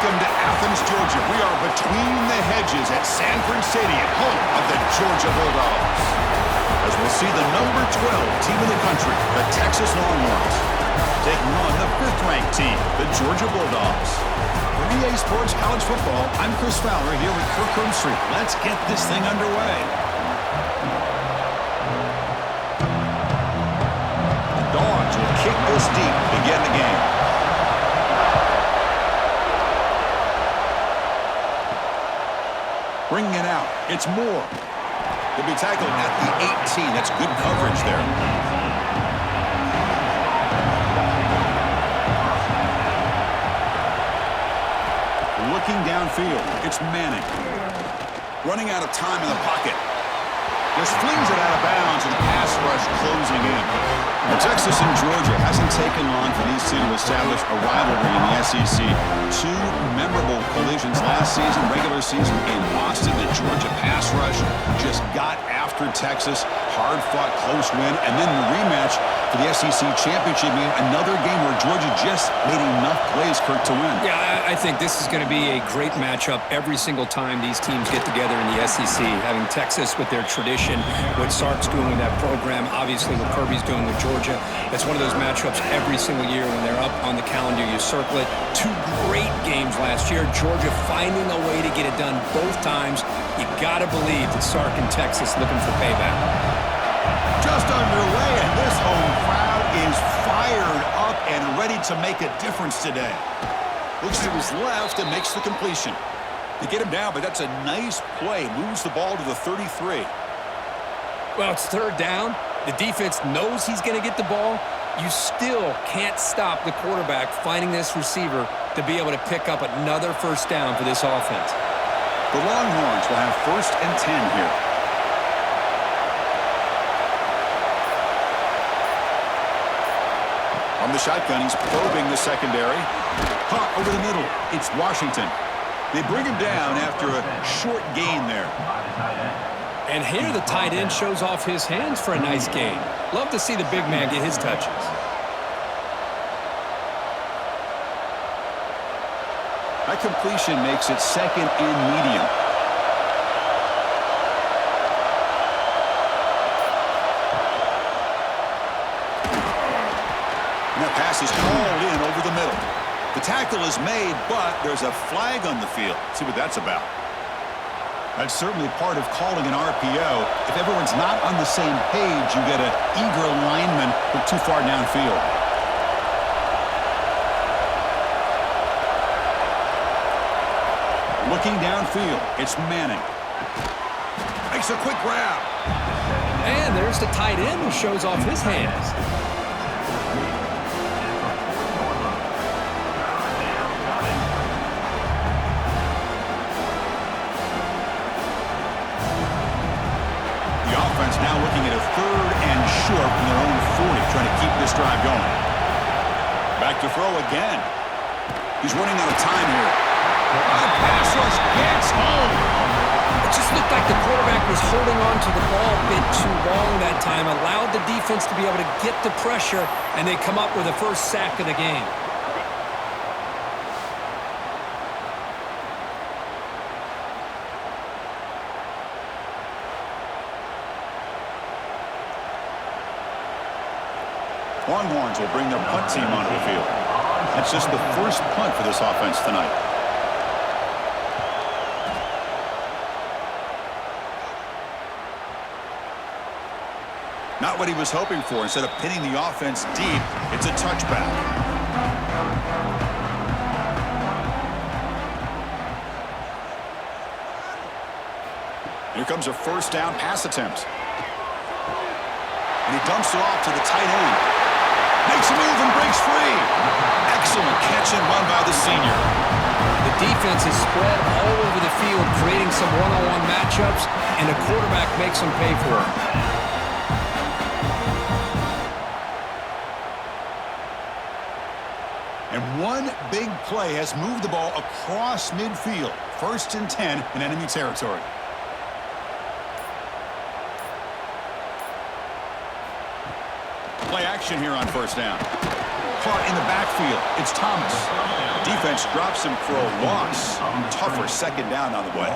Welcome to Athens, Georgia. We are between the hedges at Sanford Stadium, home of the Georgia Bulldogs. As we'll see the number 12 team in the country, the Texas Longhorns, taking on the 5th-ranked team, the Georgia Bulldogs. For EA Sports College Football, I'm Chris Fowler here with Kirk Herbstreit. Let's get this thing underway. The Dogs will kick this deep to begin the game. Bringing it out, it's Moore. He'll be tackled at the 18. That's good coverage there. Looking downfield, it's Manning. Running out of time in the pocket. Just flings it out of bounds, and the pass rush closing in. Now, Texas and Georgia hasn't taken long for these two to establish a rivalry in the SEC. 2 memorable collisions last season, regular season in Austin. The Georgia pass rush just got after Texas. Hard-fought, close win. And then the rematch for the SEC championship game. Another game where Georgia just made enough plays, Kirk, to win. Yeah, I think this is going to be a great matchup every single time these teams get together in the SEC. Having Texas with their tradition, what Sark's doing with that program, obviously what Kirby's doing with Georgia. It's one of those matchups every single year when they're up on the calendar. You circle it. 2 great games last year. Georgia finding a way to get it done both times. You got to believe that Sark and Texas looking for payback. Just underway, and this home crowd is fired up and ready to make a difference today. Looks to his left and makes the completion. They get him down, but that's a nice play. Moves the ball to the 33. Well, it's 3rd down. The defense knows he's going to get the ball. You still can't stop the quarterback finding this receiver to be able to pick up another 1st down for this offense. The Longhorns will have 1st and 10 here. On the shotgun, he's probing the secondary. Caught over the middle. It's Washington. They bring him down after a short gain there. And here the tight end shows off his hands for a nice gain. Love to see the big man get his touches. That completion makes it 2nd and medium. And that pass is called in over the middle. The tackle is made, but there's a flag on the field. Let's see what that's about. That's certainly part of calling an RPO. If everyone's not on the same page, you get an eager lineman who's too far downfield. Looking downfield, it's Manning. Makes a quick grab. And there's the tight end who shows off his hands. Now looking at a 3rd and short from their own 40, trying to keep this drive going. Back to throw again. He's running out of time here. Pass rush gets home. It just looked like the quarterback was holding on to the ball a bit too long that time, allowed the defense to be able to get the pressure, and they come up with the 1st sack of the game. Longhorns will bring their punt team onto the field. That's just the 1st punt for this offense tonight. Not what he was hoping for. Instead of pinning the offense deep, it's a touchback. Here comes a 1st down pass attempt. And he dumps it off to the tight end. Makes a move and breaks free. Excellent catch and run by the senior. The defense is spread all over the field, creating some one-on-one matchups, and the quarterback makes them pay for it. And one big play has moved the ball across midfield. 1st and 10 in enemy territory. Play action here on 1st down. Caught in the backfield. It's Thomas. Defense drops him for a loss. Tougher second down on the way.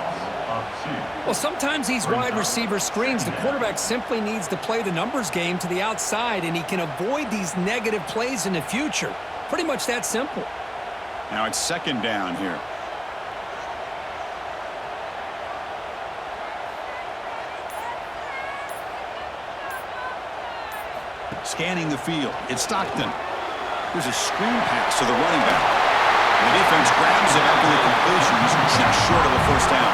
Well, sometimes these wide receiver screens, the quarterback simply needs to play the numbers game to the outside, and he can avoid these negative plays in the future. Pretty much that simple. Now it's second down here. Scanning the field. It's Stockton. There's a screen pass to the running back. And the defense grabs it after the completion. He's just short of the first down.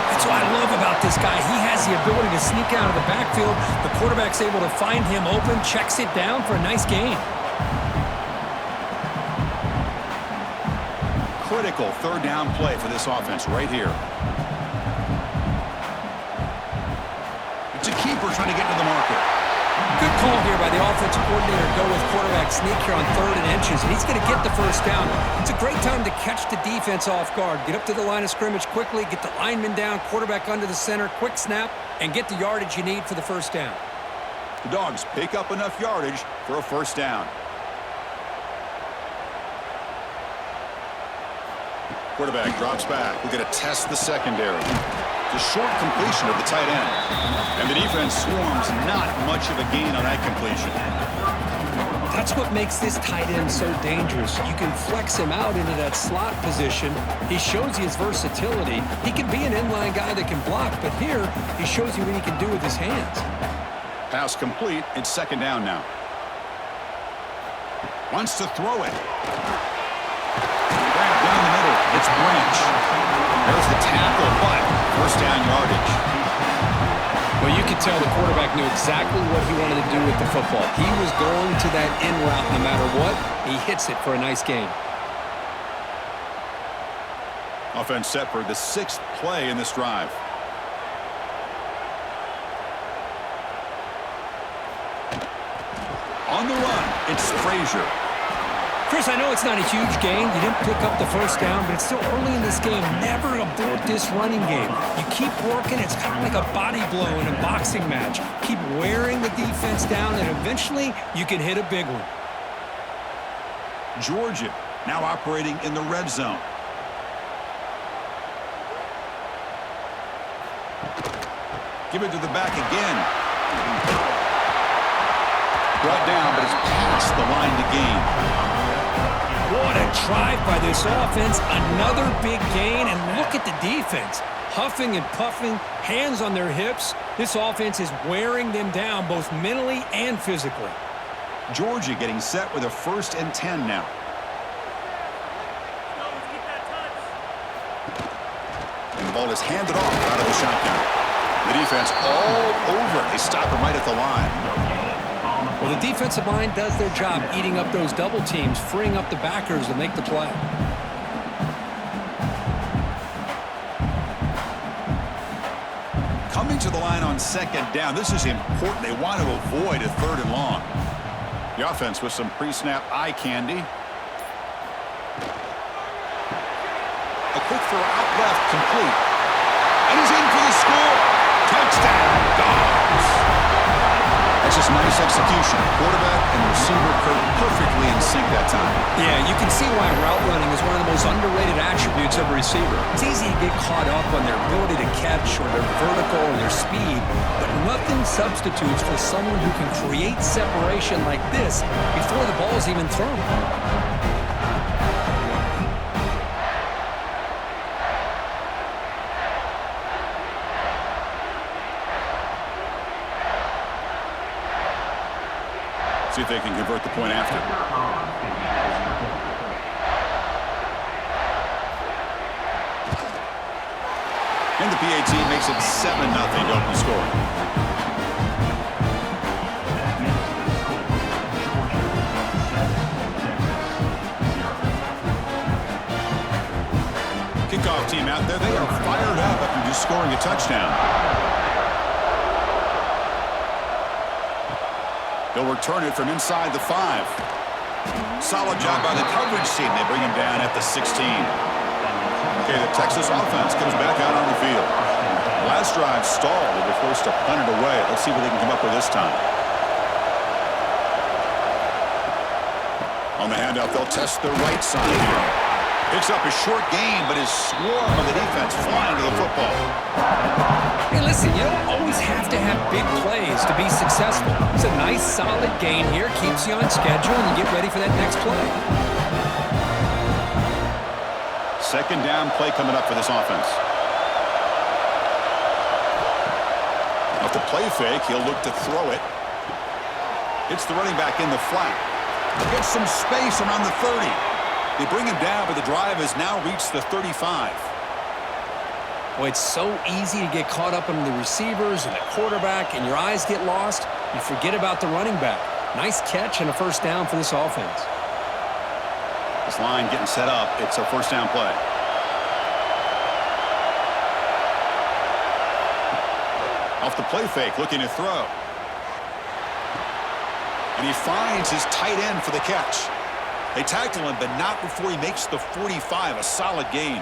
That's what I love about this guy. He has the ability to sneak out of the backfield. The quarterback's able to find him open, checks it down for a nice gain. Critical third down play for this offense right here. It's a keeper trying to get to the marker. Good call here by the offensive coordinator. Go with quarterback sneak here on 3rd and inches, and he's going to get the first down. It's a great time to catch the defense off guard. Get up to the line of scrimmage quickly, get the lineman down, quarterback under the center, quick snap, and get the yardage you need for the first down. The Dogs pick up enough yardage for a first down. Quarterback drops back. We're going to test the secondary. The short completion of the tight end. And the defense swarms not much of a gain on that completion. That's what makes this tight end so dangerous. You can flex him out into that slot position. He shows you his versatility. He can be an inline guy that can block, but here he shows you what he can do with his hands. Pass complete. It's second down now. Wants to throw it. Grab down the middle. It's Branch. There's the tackle, but first down yardage. Well, you could tell the quarterback knew exactly what he wanted to do with the football. He was going to that in route no matter what. He hits it for a nice gain. Offense set for the 6th play in this drive. On the run, it's Frazier. Chris, I know it's not a huge gain. You didn't pick up the first down, but it's still early in this game. Never abort this running game. You keep working. It's kind of like a body blow in a boxing match. Keep wearing the defense down, and eventually you can hit a big one. Georgia now operating in the red zone. Give it to the back again. Brought down, but it's past the line to gain. What a drive by this offense. Another big gain, and look at the defense. Huffing and puffing, hands on their hips. This offense is wearing them down both mentally and physically. Georgia getting set with a 1st and 10 now. And the ball is handed off out of the shotgun. The defense all over. They stop him right at the line. Well, the defensive line does their job eating up those double teams, freeing up the backers to make the play. Coming to the line on second down. This is important. They want to avoid a 3rd and long. The offense with some pre-snap eye candy. A quick throw out left, complete. And he's in for the score. Touchdown, Dogs. That's just nice execution. Quarterback and receiver perfectly in sync that time. Yeah, you can see why route running is one of the most underrated attributes of a receiver. It's easy to get caught up on their ability to catch or their vertical or their speed, but nothing substitutes for someone who can create separation like this before the ball is even thrown. See if they can convert the point after. And the PAT makes it 7-0 to open score. Kickoff team out there. They are fired up after just scoring a touchdown. They'll return it from inside the 5. Solid job by the coverage team. They bring him down at the 16. Okay, the Texas offense comes back out on the field. Last drive stalled. They'll be forced to punt it away. Let's see what they can come up with this time. On the the handoff, they'll test the right side here. Picks up a short gain, but his swarm of the defense flying to the football. Hey, listen, you don't always have to have big plays to be successful. It's a nice, solid gain here. Keeps you on schedule, and you get ready for that next play. Second down play coming up for this offense. Off the play fake, he'll look to throw it. It's the running back in the flat. Gets some space around the 30. They bring him down, but the drive has now reached the 35. Boy, it's so easy to get caught up in the receivers and the quarterback, and your eyes get lost. You forget about the running back. Nice catch and a first down for this offense. This line getting set up. It's a first down play. Off the play fake, looking to throw. And he finds his tight end for the catch. They tackle him, but not before he makes the 45, a solid gain.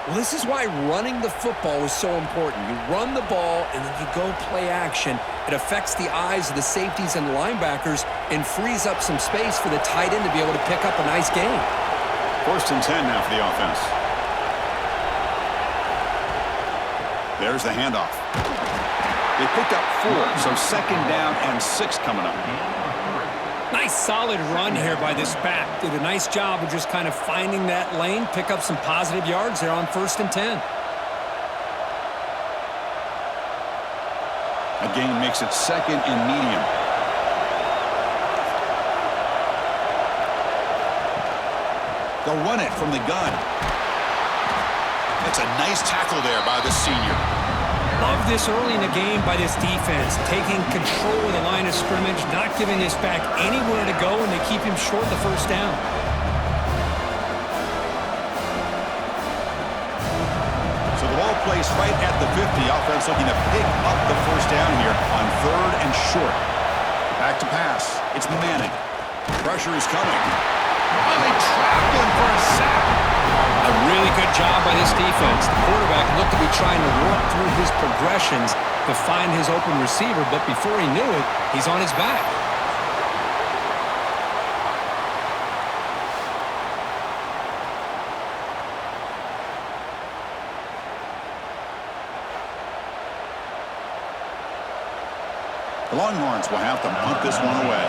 Well, this is why running the football is so important. You run the ball, and then you go play action. It affects the eyes of the safeties and linebackers and frees up some space for the tight end to be able to pick up a nice gain. First and 10 now for the offense. There's the handoff. They picked up 4, so second down and 6 coming up. Nice solid run here by this back. Did a nice job of just kind of finding that lane, pick up some positive yards there on first and 10. A gain makes it second and medium. They'll run it from the gun. That's a nice tackle there by the senior. Love this early in the game by this defense, taking control of the line of scrimmage, not giving this back anywhere to go, and they keep him short the first down. So the ball placed right at the 50. Offense looking to pick up the first down here on third and short. Back to pass. It's Manning. Pressure is coming. Oh, they trapped him for a sack. A really good job by this defense. The quarterback looked to be trying to work through his progressions to find his open receiver, but before he knew it, he's on his back. The Longhorns will have to punt this one away.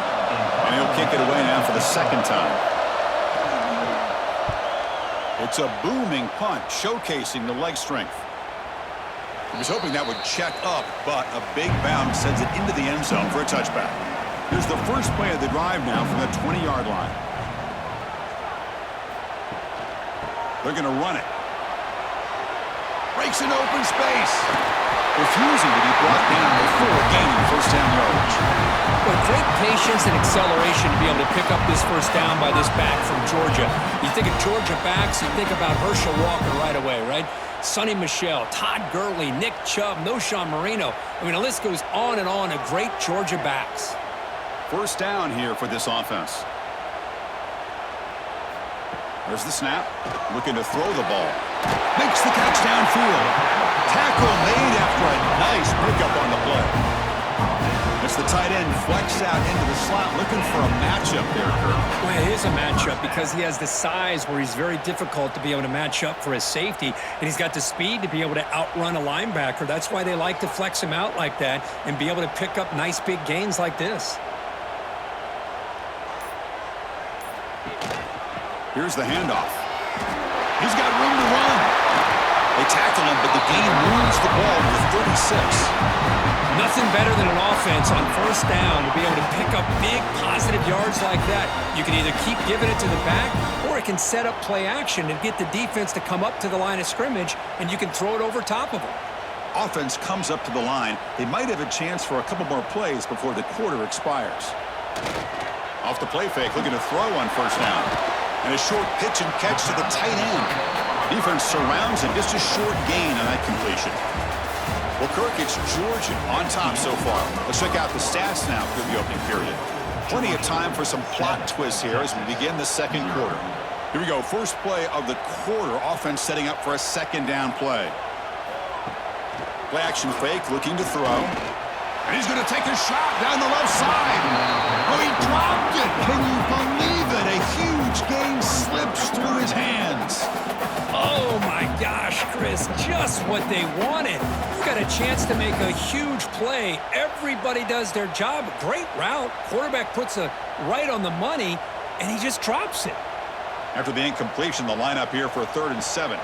And he'll kick it away now for the second time. It's a booming punt, showcasing the leg strength. He was hoping that would check up, but a big bounce sends it into the end zone for a touchback. Here's the first play of the drive now from the 20-yard line. They're going to run it. Breaks an open space. Refusing to be brought down before gaining first down yardage. But great patience and acceleration to be able to pick up this first down by this back from Georgia. You think of Georgia backs, you think about Herschel Walker right away, right? Sonny Michel, Todd Gurley, Nick Chubb, Noshawn Marino. I mean, the list goes on and on of great Georgia backs. First down here for this offense. There's the snap. Looking to throw the ball. Makes the catch downfield. Tackle made after a nice pickup on the play. It's the tight end flex out into the slot, looking for a matchup there, Kirk. Well, it is a matchup because he has the size where he's very difficult to be able to match up for his safety, and he's got the speed to be able to outrun a linebacker. That's why they like to flex him out like that and be able to pick up nice big gains like this. Here's the handoff. He's got room to run. They tackle him, but the gain moves the ball to the 36. Nothing better than an offense on first down to be able to pick up big positive yards like that. You can either keep giving it to the back, or it can set up play action and get the defense to come up to the line of scrimmage, and you can throw it over top of them. Offense comes up to the line. They might have a chance for a couple more plays before the quarter expires. Off the play fake, looking to throw on first down. And a short pitch and catch to the tight end. Defense surrounds him, just a short gain on that completion. Well, Kirk, it's Georgia on top so far. Let's check out the stats now through the opening period. Plenty of time for some plot twists here as we begin the second quarter. Here we go, first play of the quarter. Offense setting up for a second down play. Play action fake, looking to throw. And he's going to take a shot down the left side. Oh, he dropped it. Can you believe what they wanted. You've got a chance to make a huge play. Everybody does their job. Great route. Quarterback puts it right on the money, and he just drops it. After the incompletion, the lineup here for a 3rd and 7.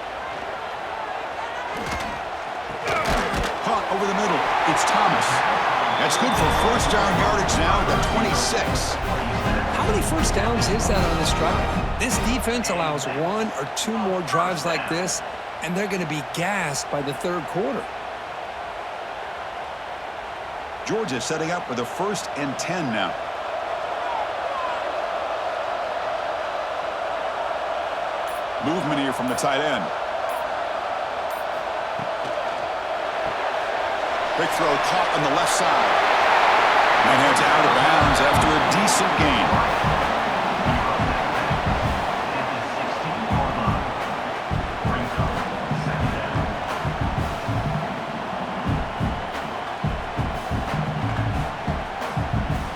Caught over the middle. It's Thomas. That's good for first down yardage now at the 26. How many first downs is that on this drive? This defense allows 1 or 2 more drives like this, and they're going to be gassed by the 3rd quarter. Georgia setting up with a 1st and 10 now. Movement here from the tight end. Quick throw caught on the left side. And heads out of bounds after a decent gain.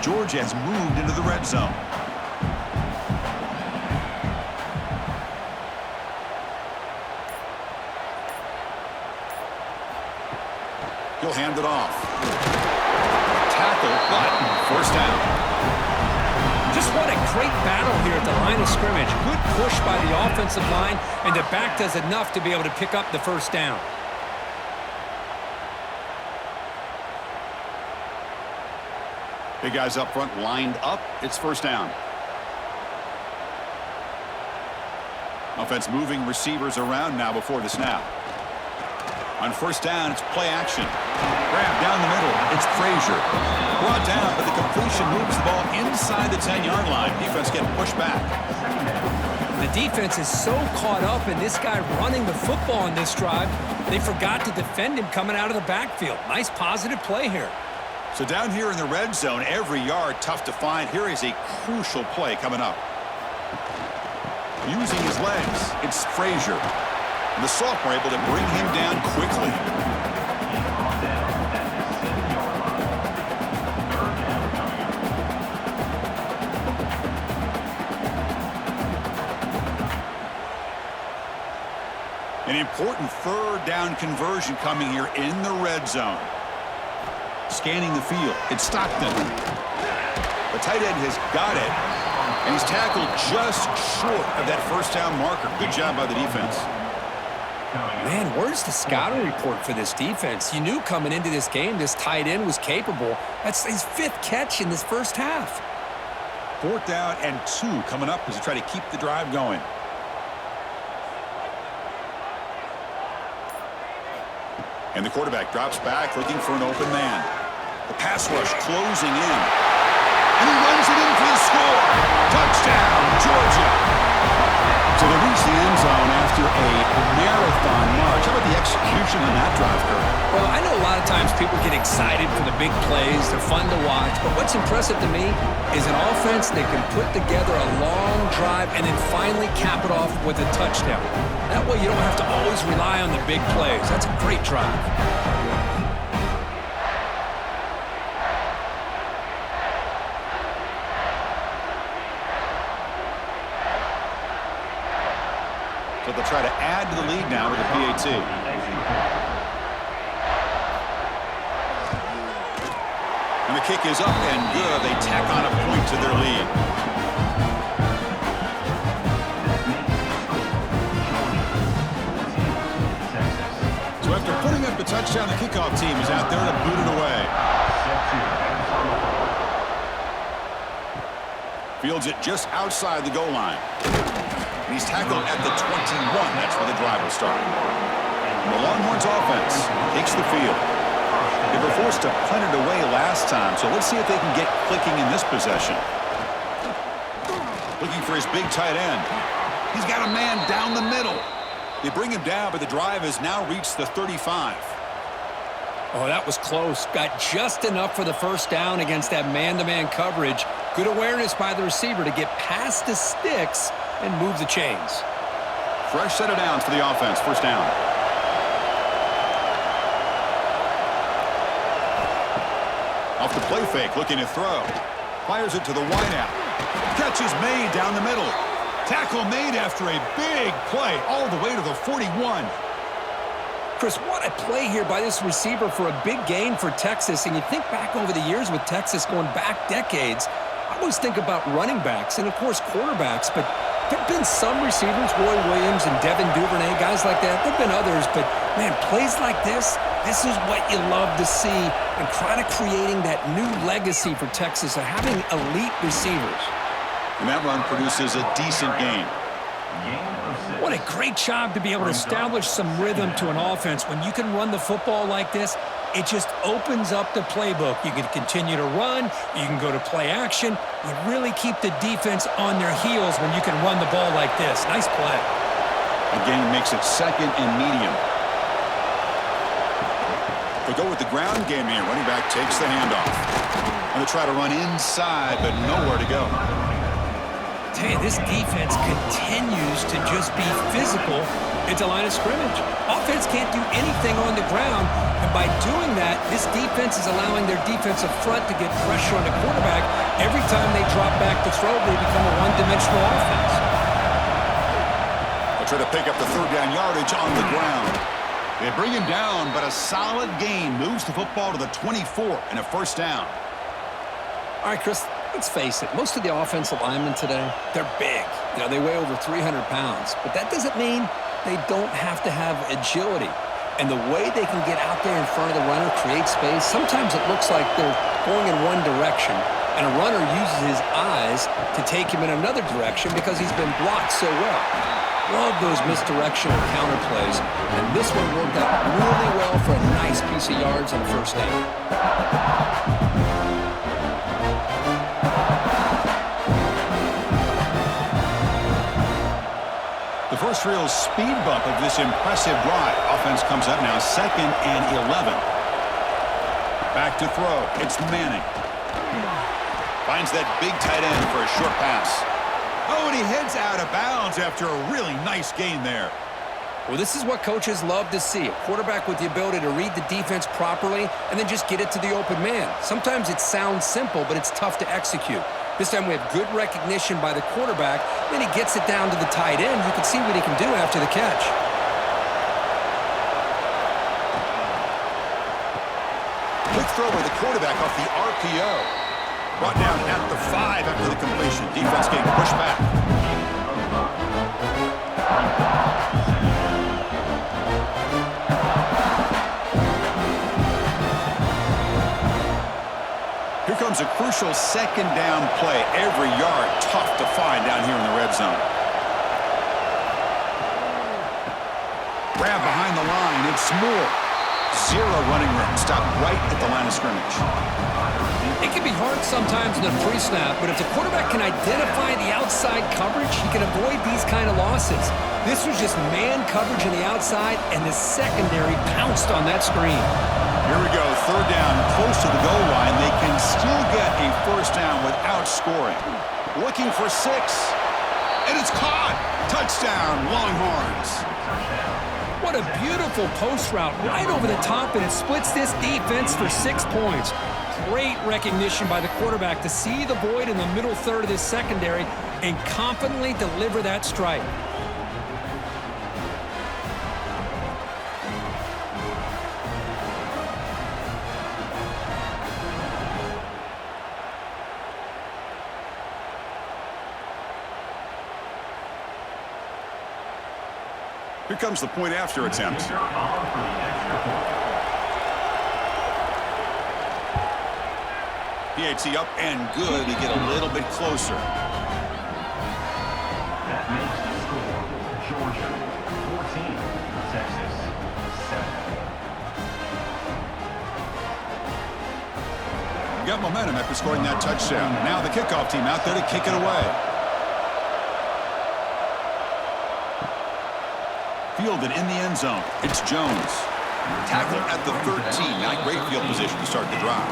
Georgia has moved into the red zone. He'll hand it off. Tackle, but first down. Just what a great battle here at the line of scrimmage. Good push by the offensive line, and the back does enough to be able to pick up the first down. Big guys up front lined up. It's first down. Offense moving receivers around now before the snap. On first down, it's play action. Grab down the middle. It's Frazier. Brought down, but the completion moves the ball inside the 10-yard line. Defense getting pushed back. The defense is so caught up in this guy running the football on this drive, they forgot to defend him coming out of the backfield. Nice positive play here. So down here in the red zone, every yard tough to find. Here is a crucial play coming up. Using his legs, it's Frazier. And the sophomore able to bring him down quickly. An important 3rd down conversion coming here in the red zone. Scanning the field, it's Stockton. The tight end has got it, and he's tackled just short of that first down marker. Good job by the defense. Man, where's the scouting report for this defense? You knew coming into this game this tight end was capable. That's his 5th catch in this first half. 4th down and 2 coming up as they try to keep the drive going. And the quarterback drops back looking for an open man. The pass rush closing in. And he runs it in for the score. Touchdown, Georgia. So they reach the end zone after a marathon march. How about the execution on that drive, Kurt? Well, I know a lot of times people get excited for the big plays. They're fun to watch. But what's impressive to me is an offense that can put together a long drive and then finally cap it off with a touchdown. That way you don't have to always rely on the big plays. That's a great drive. So they'll try to add to the lead now with a PAT. And the kick is up and good. They tack on a point to their lead. So after putting up the touchdown, the kickoff team is out there to boot it away. Fields it just outside the goal line. And he's tackled at the 21. That's where the drive will start. And the Longhorns offense takes the field. They were forced to punt it away last time, so let's see if they can get clicking in this possession. Looking for his big tight end. He's got a man down the middle. They bring him down, but the drive has now reached the 35. Oh, that was close. Got just enough for the first down against that man-to-man coverage. Good awareness by the receiver to get past the sticks and move the chains. Fresh set of downs for the offense. First down. Off the play fake, looking to throw. Fires it to the wideout. Catch is made down the middle. Tackle made after a big play all the way to the 41. Chris, what a play here by this receiver for a big gain for Texas. And you think back over the years with Texas going back decades, I always think about running backs and, of course, quarterbacks. But there have been some receivers, Roy Williams and Devin Duvernay, guys like that. There have been others. But, man, plays like this is what you love to see. And kind of creating that new legacy for Texas of having elite receivers. And that run produces a decent gain. What a great job to be able to establish some rhythm to an offense. When you can run the football like this, it just opens up the playbook. You can continue to run. You can go to play action. You really keep the defense on their heels when you can run the ball like this. Nice play. The gain makes it 2nd and medium. They go with the ground game here. Running back takes the handoff. And they try to run inside, but nowhere to go. Hey, this defense continues to just be physical at the line of scrimmage. Offense can't do anything on the ground, and by doing that, this defense is allowing their defensive front to get pressure on the quarterback. Every time they drop back to throw, they become a one-dimensional offense. They'll try to pick up the 3rd down yardage on the ground. They bring him down, but a solid gain moves the football to the 24 and a 1st down. All right, Chris, let's face it. Most of the offensive linemen today, they're big. You know, they weigh over 300 pounds. But that doesn't mean they don't have to have agility. And the way they can get out there in front of the runner, create space, sometimes it looks like they're going in one direction, and a runner uses his eyes to take him in another direction because he's been blocked so well. Love those misdirectional counter plays. And this one worked out really well for a nice piece of yards and a 1st down. The first real speed bump of this impressive drive. Offense comes up now 2nd and 11. Back to throw. It's Manning. Finds that big tight end for a short pass. Oh, and he heads out of bounds after a really nice gain there. Well, this is what coaches love to see. A quarterback with the ability to read the defense properly and then just get it to the open man. Sometimes it sounds simple, but it's tough to execute. This time we have good recognition by the quarterback. Then he gets it down to the tight end. You can see what he can do after the catch. Quick throw by the quarterback off the RPO. Brought down at the 5 after the completion. Defense getting pushed back. Here comes a crucial 2nd down play. Every yard tough to find down here in the red zone. Grab behind the line. It's Moore. 0 running room. Stop right at the line of scrimmage. It can be hard sometimes in the pre-snap, but if the quarterback can identify the outside coverage, he can avoid these kind of losses. This was just man coverage on the outside, and the secondary pounced on that screen. Here we go, 3rd down, close to the goal line. They can still get a 1st down without scoring. Looking for 6, and it's caught. Touchdown, Longhorns. What a beautiful post route right over the top, and it splits this defense for 6 points. Great recognition by the quarterback to see the void in the middle 3rd of this secondary and confidently deliver that strike. Here comes the point after attempt. PAT up and good. We get a little bit closer. That makes the score Georgia 14, Texas 7. Got momentum after scoring that touchdown. Now the kickoff team out there to kick it away. Fielded in the end zone. It's Jones. Tackled at the 13. Not great field position to start the drive.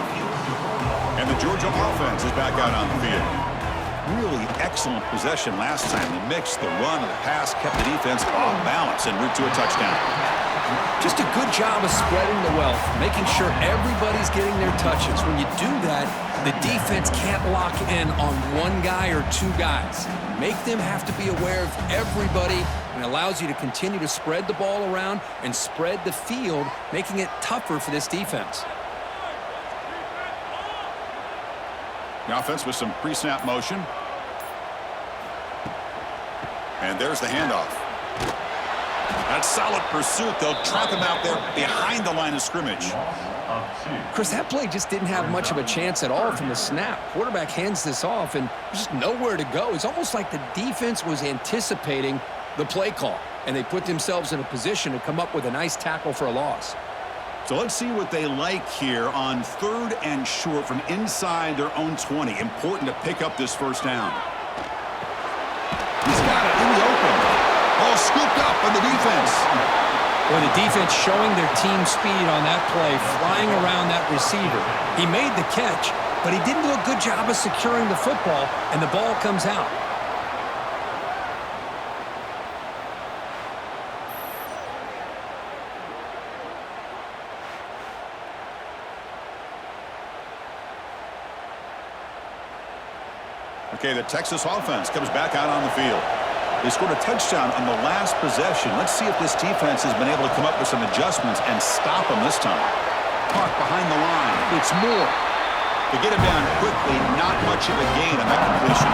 And the Georgia offense is back out on the field. Really excellent possession last time. The mix, the run, the pass kept the defense off balance en route to a touchdown. Just a good job of spreading the wealth, making sure everybody's getting their touches. When you do that, the defense can't lock in on one guy or two guys. Make them have to be aware of everybody, and allows you to continue to spread the ball around and spread the field, making it tougher for this defense. The offense with some pre-snap motion. And there's the handoff. That's solid pursuit. They'll trap him out there behind the line of scrimmage. Chris, that play just didn't have much of a chance at all from the snap. Quarterback hands this off, and there's just nowhere to go. It's almost like the defense was anticipating the play call, and they put themselves in a position to come up with a nice tackle for a loss. So let's see what they like here on 3rd and short from inside their own 20. Important to pick up this first down. He's got it in the open. Ball scooped up on the defense. Well, the defense showing their team speed on that play, flying around that receiver. He made the catch, but he didn't do a good job of securing the football, and the ball comes out. Okay, the Texas offense comes back out on the field. They scored a touchdown on the last possession. Let's see if this defense has been able to come up with some adjustments and stop them this time. Park behind the line. It's Moore. To get him down quickly, not much of a gain on that completion.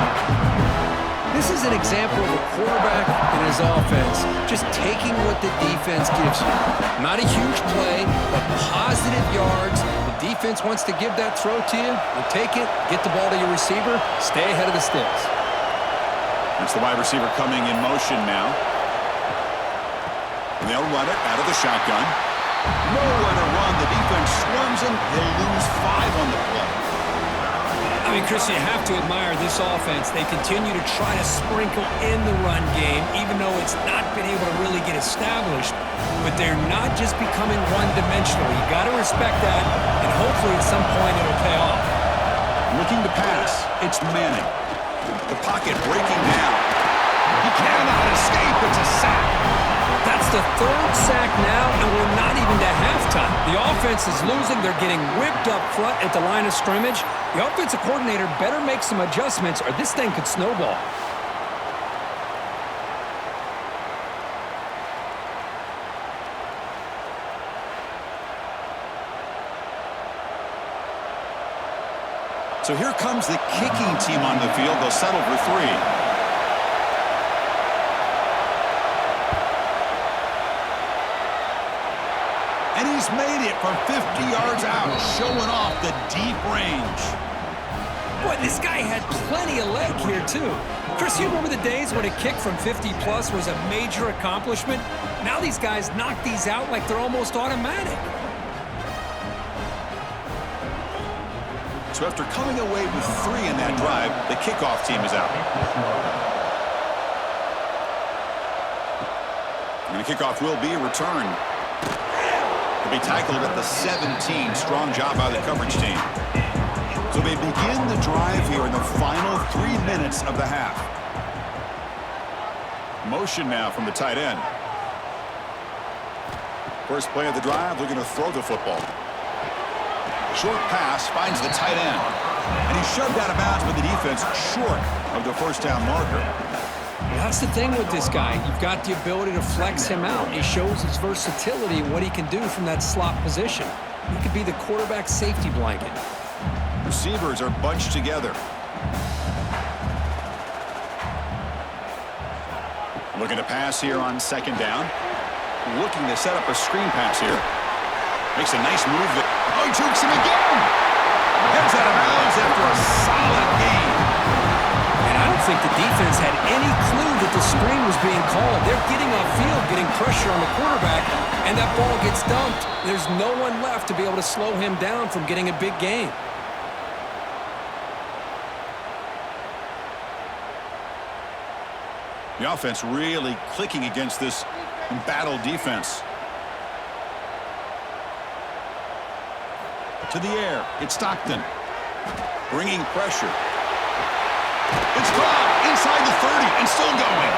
This is an example of a quarterback and his offense just taking what the defense gives you. Not a huge play, but positive yards. The defense wants to give that throw to you. You take it, get the ball to your receiver, stay ahead of the sticks. That's the wide receiver coming in motion now. And they'll run it out of the shotgun. Nowhere to run. The defense swarms him. They'll lose 5 on the play. I mean, Chris, you have to admire this offense. They continue to try to sprinkle in the run game, even though it's not been able to really get established. But they're not just becoming one-dimensional. You got to respect that, and hopefully at some point it'll pay off. Looking to pass. It's Manning. The pocket breaking down. He cannot escape. It's a sack. That's the 3rd sack now, and we're not even to halftime. The offense is losing. They're getting whipped up front at the line of scrimmage. The offensive coordinator better make some adjustments, or this thing could snowball. So here comes the kicking team on the field. They'll settle for 3. And he's made it from 50 yards out, showing off the deep range. Boy, this guy had plenty of leg here, too. Chris, you remember the days when a kick from 50-plus was a major accomplishment? Now these guys knock these out like they're almost automatic. So after coming away with 3 in that drive, the kickoff team is out. And the kickoff will be returned. He'll be tackled at the 17. Strong job by the coverage team. So they begin the drive here in the final 3 minutes of the half. Motion now from the tight end. First play of the drive, looking to throw the football. Short pass finds the tight end. And he's shoved out of bounds with the defense short of the first down marker. That's the thing with this guy. You've got the ability to flex him out. He shows his versatility and what he can do from that slot position. He could be the quarterback safety blanket. Receivers are bunched together. Looking to pass here on 2nd down. Looking to set up a screen pass here. Makes a nice move. Oh, he jukes him again. Heads out of bounds after a solid gain. And I don't think the defense had any clue that the screen was being called. They're getting upfield, getting pressure on the quarterback, and that ball gets dumped. There's no one left to be able to slow him down from getting a big gain. The offense really clicking against this embattled defense. To the air, it's Stockton. Bringing pressure. It's caught inside the 30 and still going.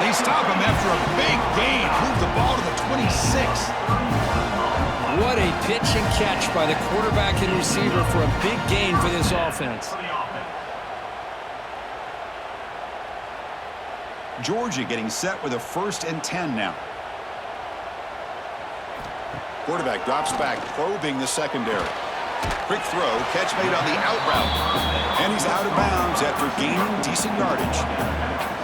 They stop him after a big gain. Move the ball to the 26. What a pitch and catch by the quarterback and receiver for a big gain for this offense. Georgia getting set with a 1st and 10 now. Quarterback drops back, probing the secondary. Quick throw, catch made on the out route. And he's out of bounds after gaining decent yardage.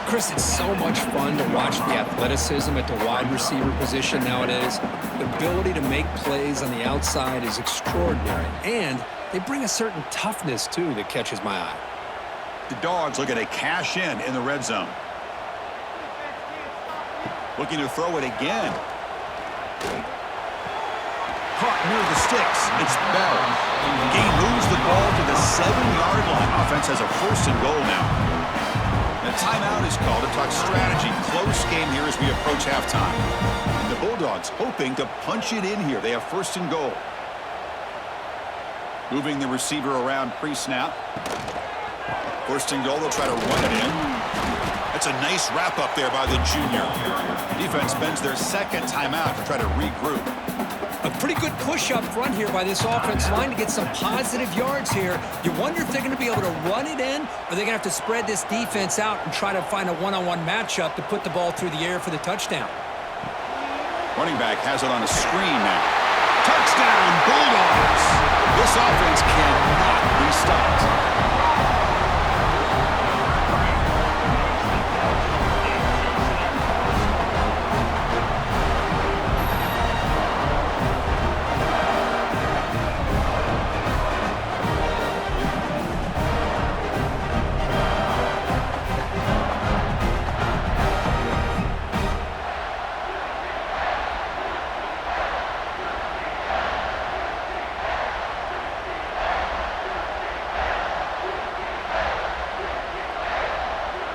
Chris, it's so much fun to watch the athleticism at the wide receiver position nowadays. The ability to make plays on the outside is extraordinary. And they bring a certain toughness, too, that catches my eye. The Dogs looking to cash in the red zone. Looking to throw it again. Caught near the sticks. It's Bell. Gain moves the ball to the 7-yard line. Offense has a 1st and goal now. The timeout is called to talk strategy. Close game here as we approach halftime. And the Bulldogs hoping to punch it in here. They have 1st and goal. Moving the receiver around pre-snap. 1st and goal. They'll try to run it in. That's a nice wrap up there by the junior. Defense spends their 2nd timeout to try to regroup. A pretty good push up front here by this offense line to get some positive yards here. You wonder if they're going to be able to run it in, or they're going to have to spread this defense out and try to find a one-on-one matchup to put the ball through the air for the touchdown. Running back has it on a screen now. Touchdown, Bulldogs! This offense cannot be stopped.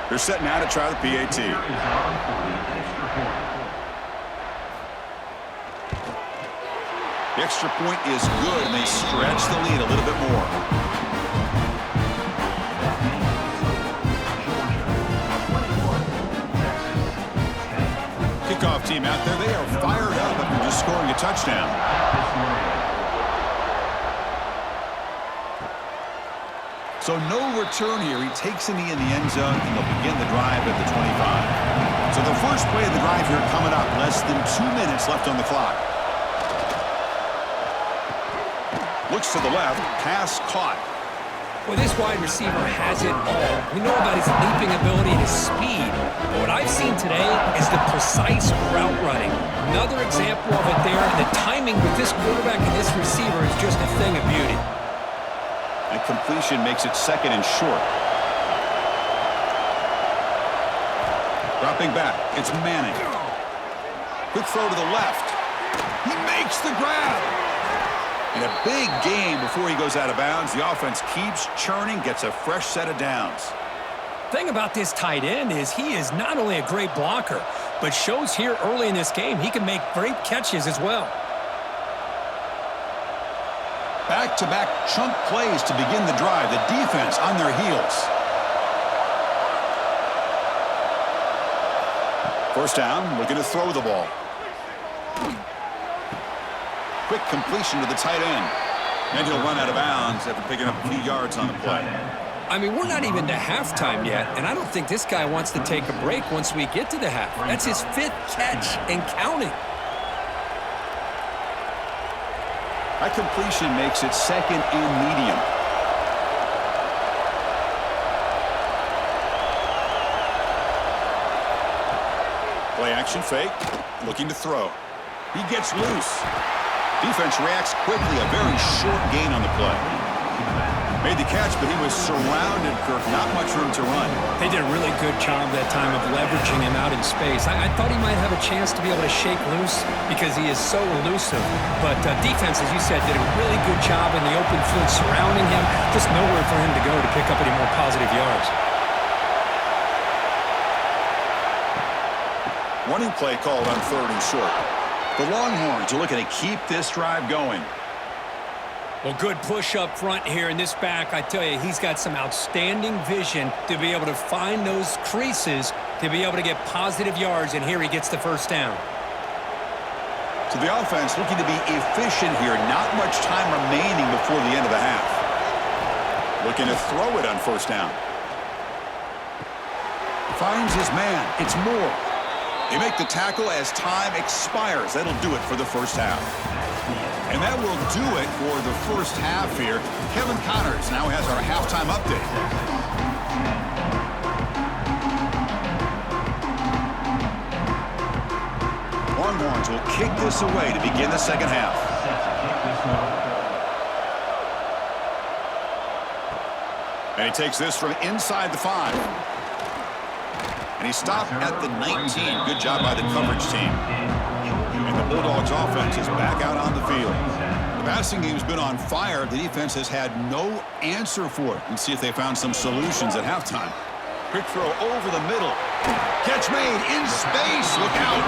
They're set now to try the PAT. The extra point is good, and they stretch the lead a little bit more. Kickoff team out there. They are fired up after just scoring a touchdown. So no return here. He takes in the end zone, and they'll begin the drive at the 25. So the first play of the drive here coming up. Less than 2 minutes left on the clock. Looks to the left. Pass caught. Well, this wide receiver has it all. We know about his leaping ability and his speed. But what I've seen today is the precise route running. Another example of it there. And the timing with this quarterback and this receiver is just a thing of beauty. And completion makes it 2nd and short. Dropping back. It's Manning. Quick throw to the left. He makes the grab. And a big gain before he goes out of bounds. The offense keeps churning, gets a fresh set of downs. Thing about this tight end is he is not only a great blocker, but shows here early in this game he can make great catches as well. Back-to-back chunk plays to begin the drive. The defense on their heels. 1st down, looking to throw the ball. Quick completion to the tight end. And he'll run out of bounds after picking up a few yards on the play. I mean, we're not even to halftime yet, and I don't think this guy wants to take a break once we get to the half. That's his 5th catch and counting. That completion makes it 2nd and medium. Play action fake. Looking to throw. He gets loose. Defense reacts quickly. A very short gain on the play. Made the catch, but he was surrounded, Kirk. Not much room to run. They did a really good job that time of leveraging him out in space. I thought he might have a chance to be able to shake loose because he is so elusive. But defense, as you said, did a really good job in the open field surrounding him. Just nowhere for him to go to pick up any more positive yards. Running play called on 3rd and short. The Longhorns are looking to keep this drive going. Well, good push up front here in this back. I tell you, he's got some outstanding vision to be able to find those creases to be able to get positive yards, and here he gets the first down. So the offense looking to be efficient here. Not much time remaining before the end of the half. Looking to throw it on first down. Finds his man. It's Moore. They make the tackle as time expires. That'll do it for the first half. And that will do it for the first half here. Kevin Connors now has our halftime update. Longhorns will kick this away to begin the second half. And he takes this from inside the 5. And he stopped at the 19. Good job by the coverage team. And the Bulldogs offense is back out on the field. The passing game's been on fire. The defense has had no answer for it. Let's see if they found some solutions at halftime. Quick throw over the middle. Catch made in space. Look out.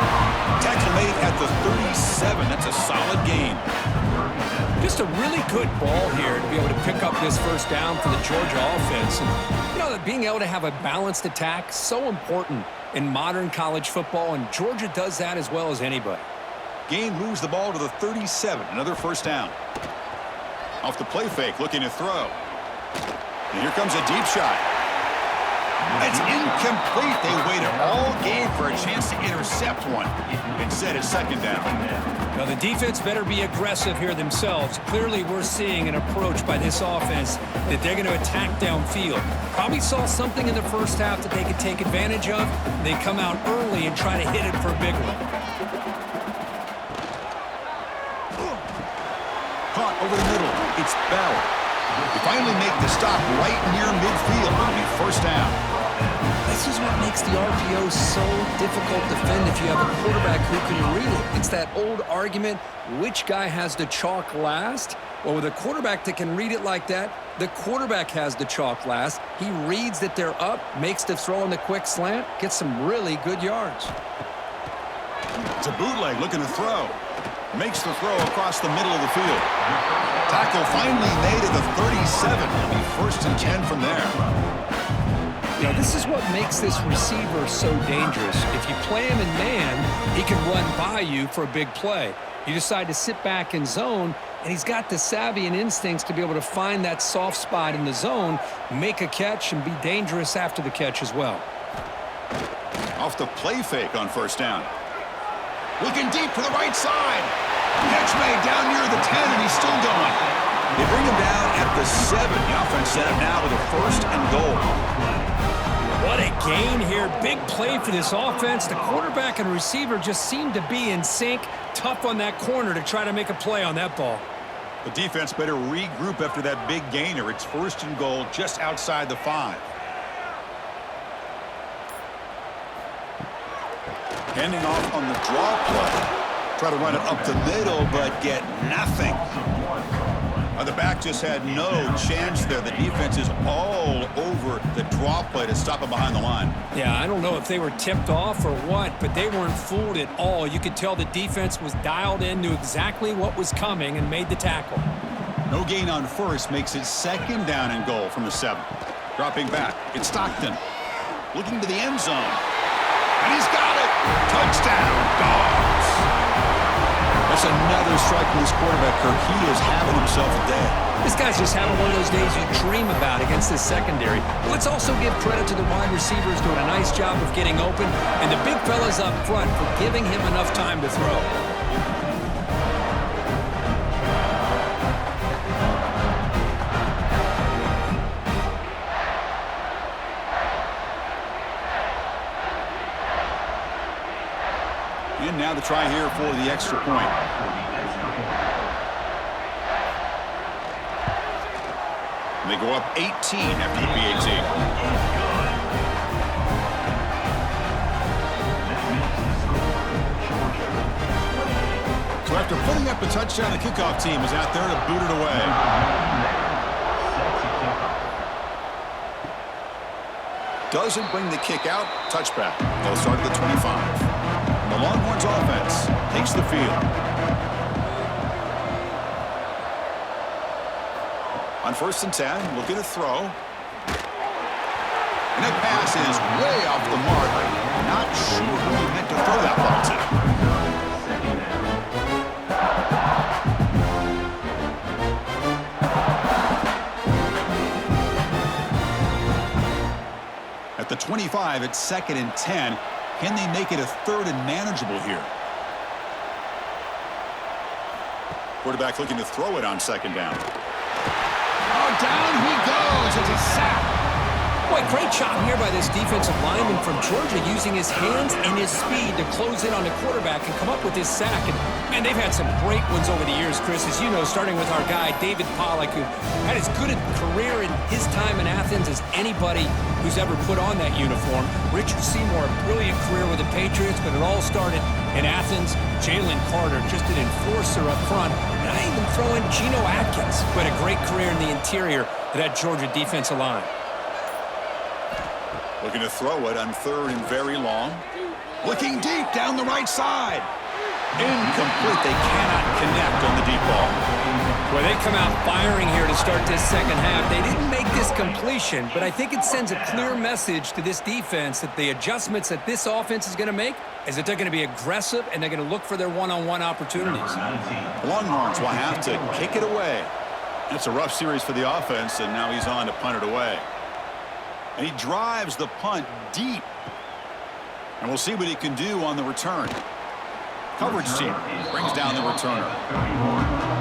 Tackle made at the 37. That's a solid gain. Just a really good ball here to be able to pick up this first down for the Georgia offense. And, you know, that being able to have a balanced attack, so important in modern college football, and Georgia does that as well as anybody. Gain moves the ball to the 37. Another first down. Off the play fake, looking to throw. And here comes a deep shot. It's incomplete. They waited all game for a chance to intercept one. Instead, it's second down. Now, the defense better be aggressive here themselves. Clearly, we're seeing an approach by this offense that they're going to attack downfield. Probably saw something in the first half that they could take advantage of. They come out early and try to hit it for a big one. Caught over the middle. It's Bell. They finally make the stop right near midfield. It'll be first down. This is what makes the RPO so difficult to defend if you have a quarterback who can read it. It's that old argument, which guy has the chalk last? Well, with a quarterback that can read it like that, the quarterback has the chalk last. He reads that they're up, makes the throw on the quick slant, gets some really good yards. It's a bootleg looking to throw. Makes the throw across the middle of the field. Tackle finally made at the 37. It'll be first and 10 from there. You know, this is what makes this receiver so dangerous. If you play him in man, he can run by you for a big play. You decide to sit back in zone, and he's got the savvy and instincts to be able to find that soft spot in the zone, make a catch, and be dangerous after the catch as well. Off the play fake on first down. Looking deep for the right side. Catch made down near the 10, and he's still going. They bring him down at the 7. The offense set up now with a first and goal. What a gain here. Big play for this offense. The quarterback and receiver just seem to be in sync. Tough on that corner to try to make a play on that ball. The defense better regroup after that big gainer. It's first and goal just outside the 5. Handing off on the draw play. Try to run it up the middle, but get nothing. The back just had no chance there. The defense is all over the draw play to stop him behind the line. Yeah, I don't know if they were tipped off or what, but they weren't fooled at all. You could tell the defense was dialed in, knew exactly what was coming, and made the tackle. No gain on first makes it second down and goal from the 7. Dropping back, it's Stockton. Looking to the end zone. And he's got it! Touchdown, Dogs! That's another strike from this quarterback, Kirk. He is having himself a day. This guy's just having one of those days you dream about against this secondary. Let's also give credit to the wide receivers doing a nice job of getting open, and the big fellas up front for giving him enough time to throw. And now the try here for the extra point. And they go up 18 after the PAT. So after putting up a touchdown, the kickoff team is out there to boot it away. Doesn't bring the kick out. Touchback. They'll start at the 25. The Longhorns offense takes the field. On first and 10, looking to throw. And that pass is way off the mark. Not sure who he meant to throw that ball to. Second down. At the 25, it's 2nd and 10. Can they make it a 3rd and manageable here? Quarterback looking to throw it on 2nd down. Oh, down he goes. It's a sack. Boy, great job here by this defensive lineman from Georgia using his hands and his speed to close in on the quarterback and come up with this sack. And, man, they've had some great ones over the years, Chris, as you know, starting with our guy, David Pollack, who had as good a career in his time in Athens as anybody who's ever put on that uniform. Richard Seymour, a brilliant career with the Patriots, but it all started in Athens. Jalen Carter, just an enforcer up front. And I even throw in Geno Atkins, who had a great career in the interior of that Georgia defensive line. Looking to throw it on 3rd and very long. Looking deep down the right side. Incomplete. They cannot connect on the deep ball. Well, they come out firing here to start this second half. They didn't make this completion, but I think it sends a clear message to this defense that the adjustments that this offense is going to make is that they're going to be aggressive and they're going to look for their one-on-one opportunities. The Longhorns will have to kick it away. It's a rough series for the offense, and now he's on to punt it away. And he drives the punt deep. And we'll see what he can do on the return. Coverage team brings down the returner.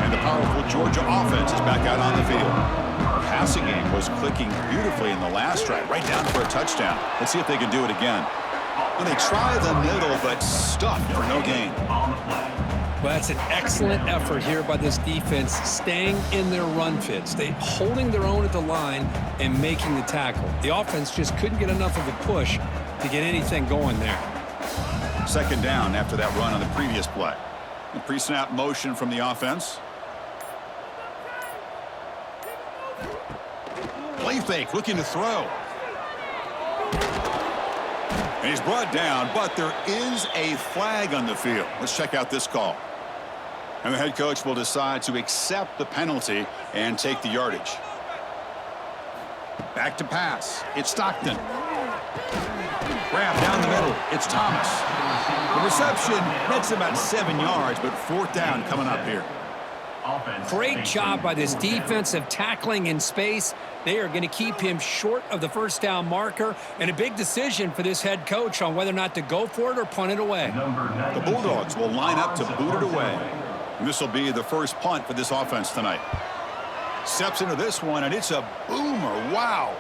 And the powerful Georgia offense is back out on the field. The passing game was clicking beautifully in the last drive, right down for a touchdown. Let's see if they can do it again. Well, they try the middle, but stuffed for no gain. Well, that's an excellent effort here by this defense, staying in their run fits. They holding their own at the line and making the tackle. The offense just couldn't get enough of a push to get anything going there. 2nd down after that run on the previous play. The pre-snap motion from the offense. Play fake, looking to throw. And he's brought down, but there is a flag on the field. Let's check out this call. And the head coach will decide to accept the penalty and take the yardage. Back to pass. It's Stockton. Grab down the middle. It's Thomas. The reception nets about 7 yards, but 4th down coming up here. Great job by this defensive tackling in space. They are going to keep him short of the 1st down marker, and a big decision for this head coach on whether or not to go for it or punt it away. The Bulldogs will line up to boot it away. And this will be the first punt for this offense tonight. Steps into this one, and it's a boomer. Wow.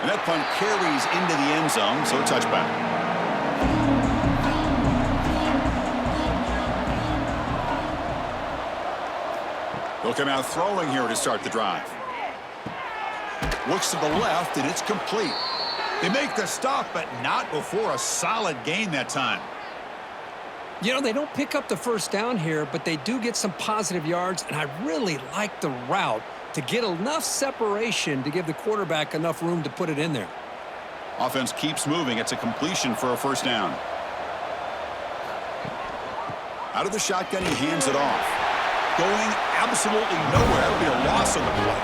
And that punt carries into the end zone, so a touchback. They'll come out throwing here to start the drive. Looks to the left, and it's complete. They make the stop, but not before a solid gain that time. You know, they don't pick up the 1st down here, but they do get some positive yards, and I really like the route to get enough separation to give the quarterback enough room to put it in there. Offense keeps moving. It's a completion for a 1st down. Out of the shotgun, he hands it off. Going absolutely nowhere. It'll be a loss on the play.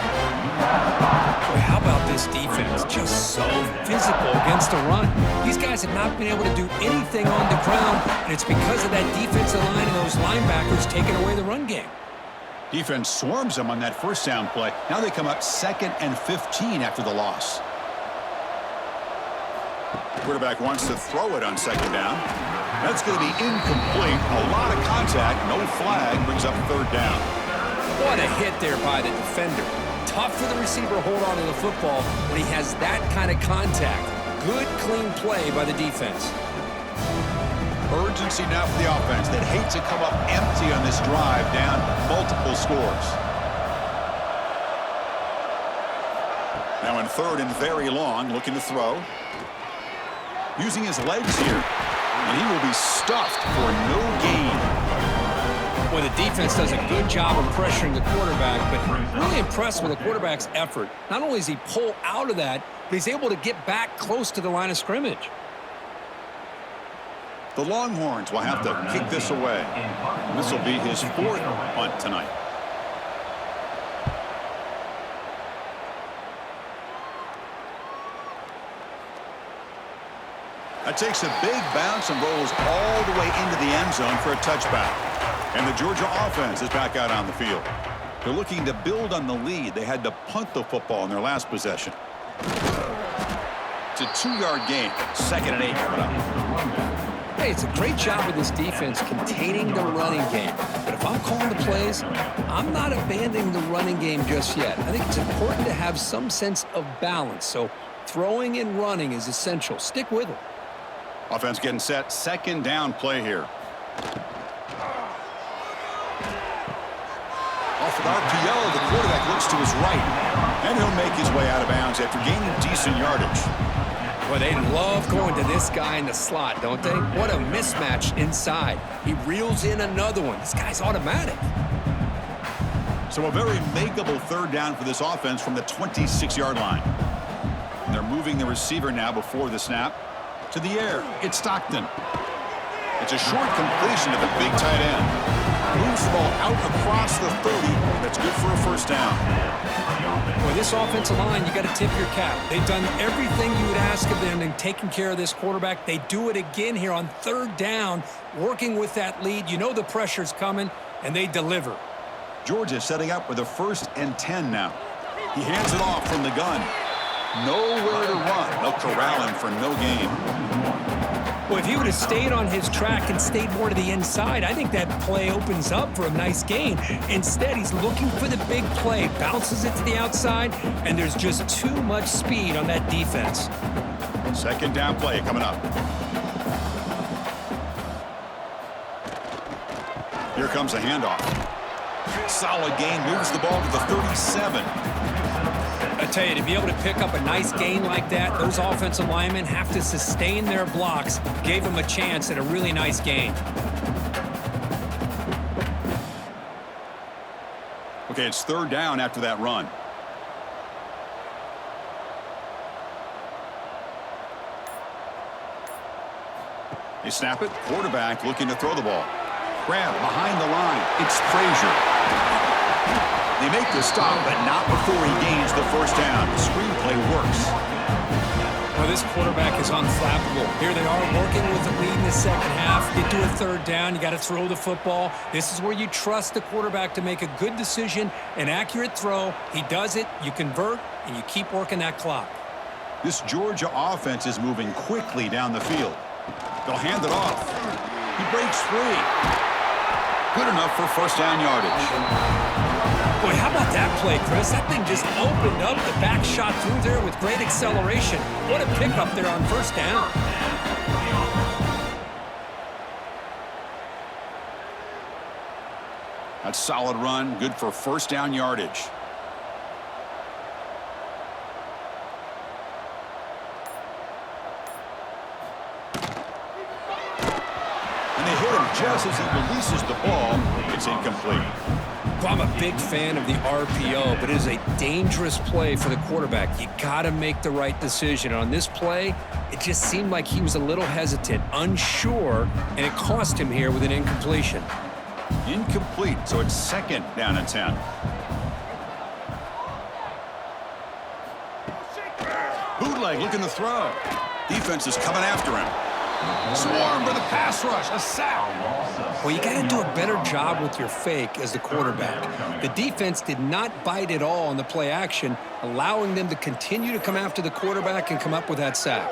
Boy, how about this defense? Just so physical against the run. These guys have not been able to do anything on the ground, and it's because of that defensive line and those linebackers taking away the run game. Defense swarms them on that 1st down play. Now they come up 2nd and 15 after the loss. Quarterback wants to throw it on 2nd down. That's going to be incomplete. A lot of contact. No flag. Brings up 3rd down. What a hit there by the defender. Tough for the receiver to hold on to the football when he has that kind of contact. Good, clean play by the defense. Urgency now for the offense that hates to come up empty on this drive, down multiple scores. Now in 3rd and very long, looking to throw. Using his legs here. And he will be stuffed for no gain. Well, the defense does a good job of pressuring the quarterback, but really impressed with the quarterback's effort. Not only does he pull out of that, but he's able to get back close to the line of scrimmage. The Longhorns will have to kick this away. This will be his 4th punt tonight. That takes a big bounce and rolls all the way into the end zone for a touchback. And the Georgia offense is back out on the field. They're looking to build on the lead. They had to punt the football in their last possession. It's a 2-yard gain. 2nd and 8 coming up. Hey, it's a great job with this defense containing the running game. But if I'm calling the plays, I'm not abandoning the running game just yet. I think it's important to have some sense of balance. So throwing and running is essential. Stick with it. Offense getting set. 2nd down play here. Off of RPO, the quarterback looks to his right. And he'll make his way out of bounds after gaining decent yardage. Well, they love going to this guy in the slot, don't they? What a mismatch inside. He reels in another one. This guy's automatic. So a very makeable 3rd down for this offense from the 26-yard line. And they're moving the receiver now before the snap. To the air, it's Stockton. It's a short completion to the big tight end. Moves the ball out across the 30. That's good for a 1st down. Boy, this offensive line, you got to tip your cap. They've done everything you would ask of them in taking care of this quarterback. They do it again here on 3rd down, working with that lead. You know the pressure's coming, and they deliver. Georgia setting up with a 1st and 10 now. He hands it off from the gun. Nowhere to run. They'll corral him for no gain. Well, if he would have stayed on his track and stayed more to the inside, I think that play opens up for a nice gain. Instead, he's looking for the big play, bounces it to the outside, and there's just too much speed on that defense. 2nd down play coming up. Here comes a handoff. Solid gain, moves the ball to the 37. I tell you, to be able to pick up a nice gain like that, those offensive linemen have to sustain their blocks. Gave them a chance at a really nice gain. Okay, it's 3rd down after that run. They snap it. Quarterback looking to throw the ball. Grab behind the line. It's Frazier. They make the stop, but not before he gains the 1st down. The screenplay works. Well, this quarterback is unflappable. Here they are working with the lead in the 2nd half. Get to a 3rd down. You got to throw the football. This is where you trust the quarterback to make a good decision, an accurate throw. He does it, you convert, and you keep working that clock. This Georgia offense is moving quickly down the field. They'll hand it off. He breaks free. Good enough for 1st down yardage. Boy, how about that play, Chris? That thing just opened up. The back shot through there with great acceleration. What a pickup there on 1st down. That's solid run, good for 1st down yardage. And they hit him just as he releases the ball. It's incomplete. Well, I'm a big fan of the RPO, but it is a dangerous play for the quarterback. You got to make the right decision. On this play, it just seemed like he was a little hesitant, unsure, and it cost him here with an incompletion. Incomplete, so it's 2nd down and 10. Bootleg looking to throw. Defense is coming after him. Swarmed by the pass rush. A sack. Well, you got to do a better job with your fake as the quarterback. The defense did not bite at all on the play action, allowing them to continue to come after the quarterback and come up with that sack.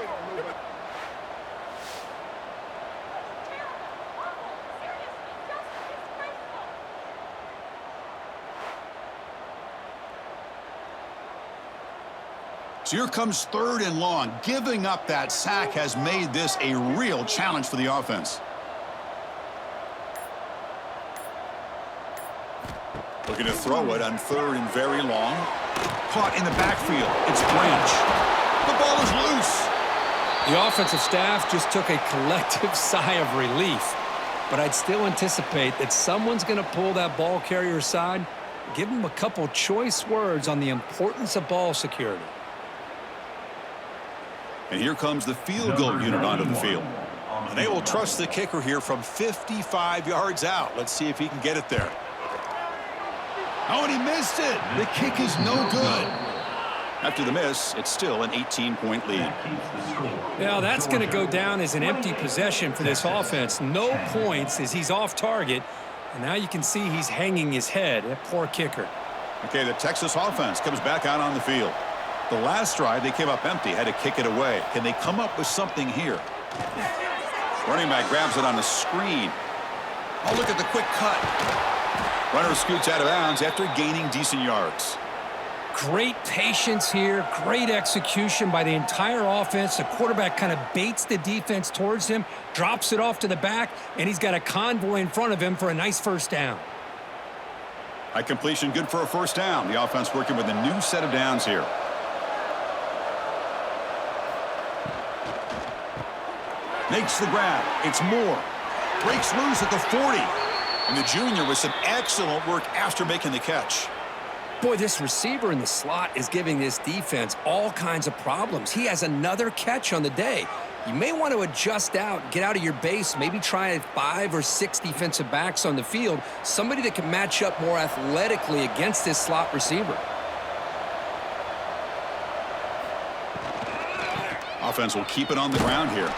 So here comes 3rd and long. Giving up that sack has made this a real challenge for the offense. Looking to throw it on 3rd and very long. Caught in the backfield. It's Branch. The ball is loose. The offensive staff just took a collective sigh of relief. But I'd still anticipate that someone's going to pull that ball carrier aside. Give him a couple choice words on the importance of ball security. And here comes the field goal unit onto the field. And they will trust the kicker here from 55 yards out. Let's see if he can get it there. Oh, and he missed it. The kick is no good. After the miss, it's still an 18-point lead. Yeah, that's going to go down as an empty possession for this offense. No points as he's off target. And now you can see he's hanging his head. That poor kicker. Okay, the Texas offense comes back out on the field. The last drive, they came up empty, had to kick it away. Can they come up with something here? Running back grabs it on the screen. Oh, look at the quick cut. Runner scoots out of bounds after gaining decent yards. Great patience here, great execution by the entire offense. The quarterback kind of baits the defense towards him, drops it off to the back, and he's got a convoy in front of him for a nice first down. High completion, good for a first down. The offense working with a new set of downs here. Makes the grab. It's Moore. Breaks loose at the 40. And the junior with some excellent work after making the catch. Boy, this receiver in the slot is giving this defense all kinds of problems. He has another catch on the day. You may want to adjust out, get out of your base, maybe try 5 or 6 defensive backs on the field, somebody that can match up more athletically against this slot receiver. Offense will keep it on the ground here.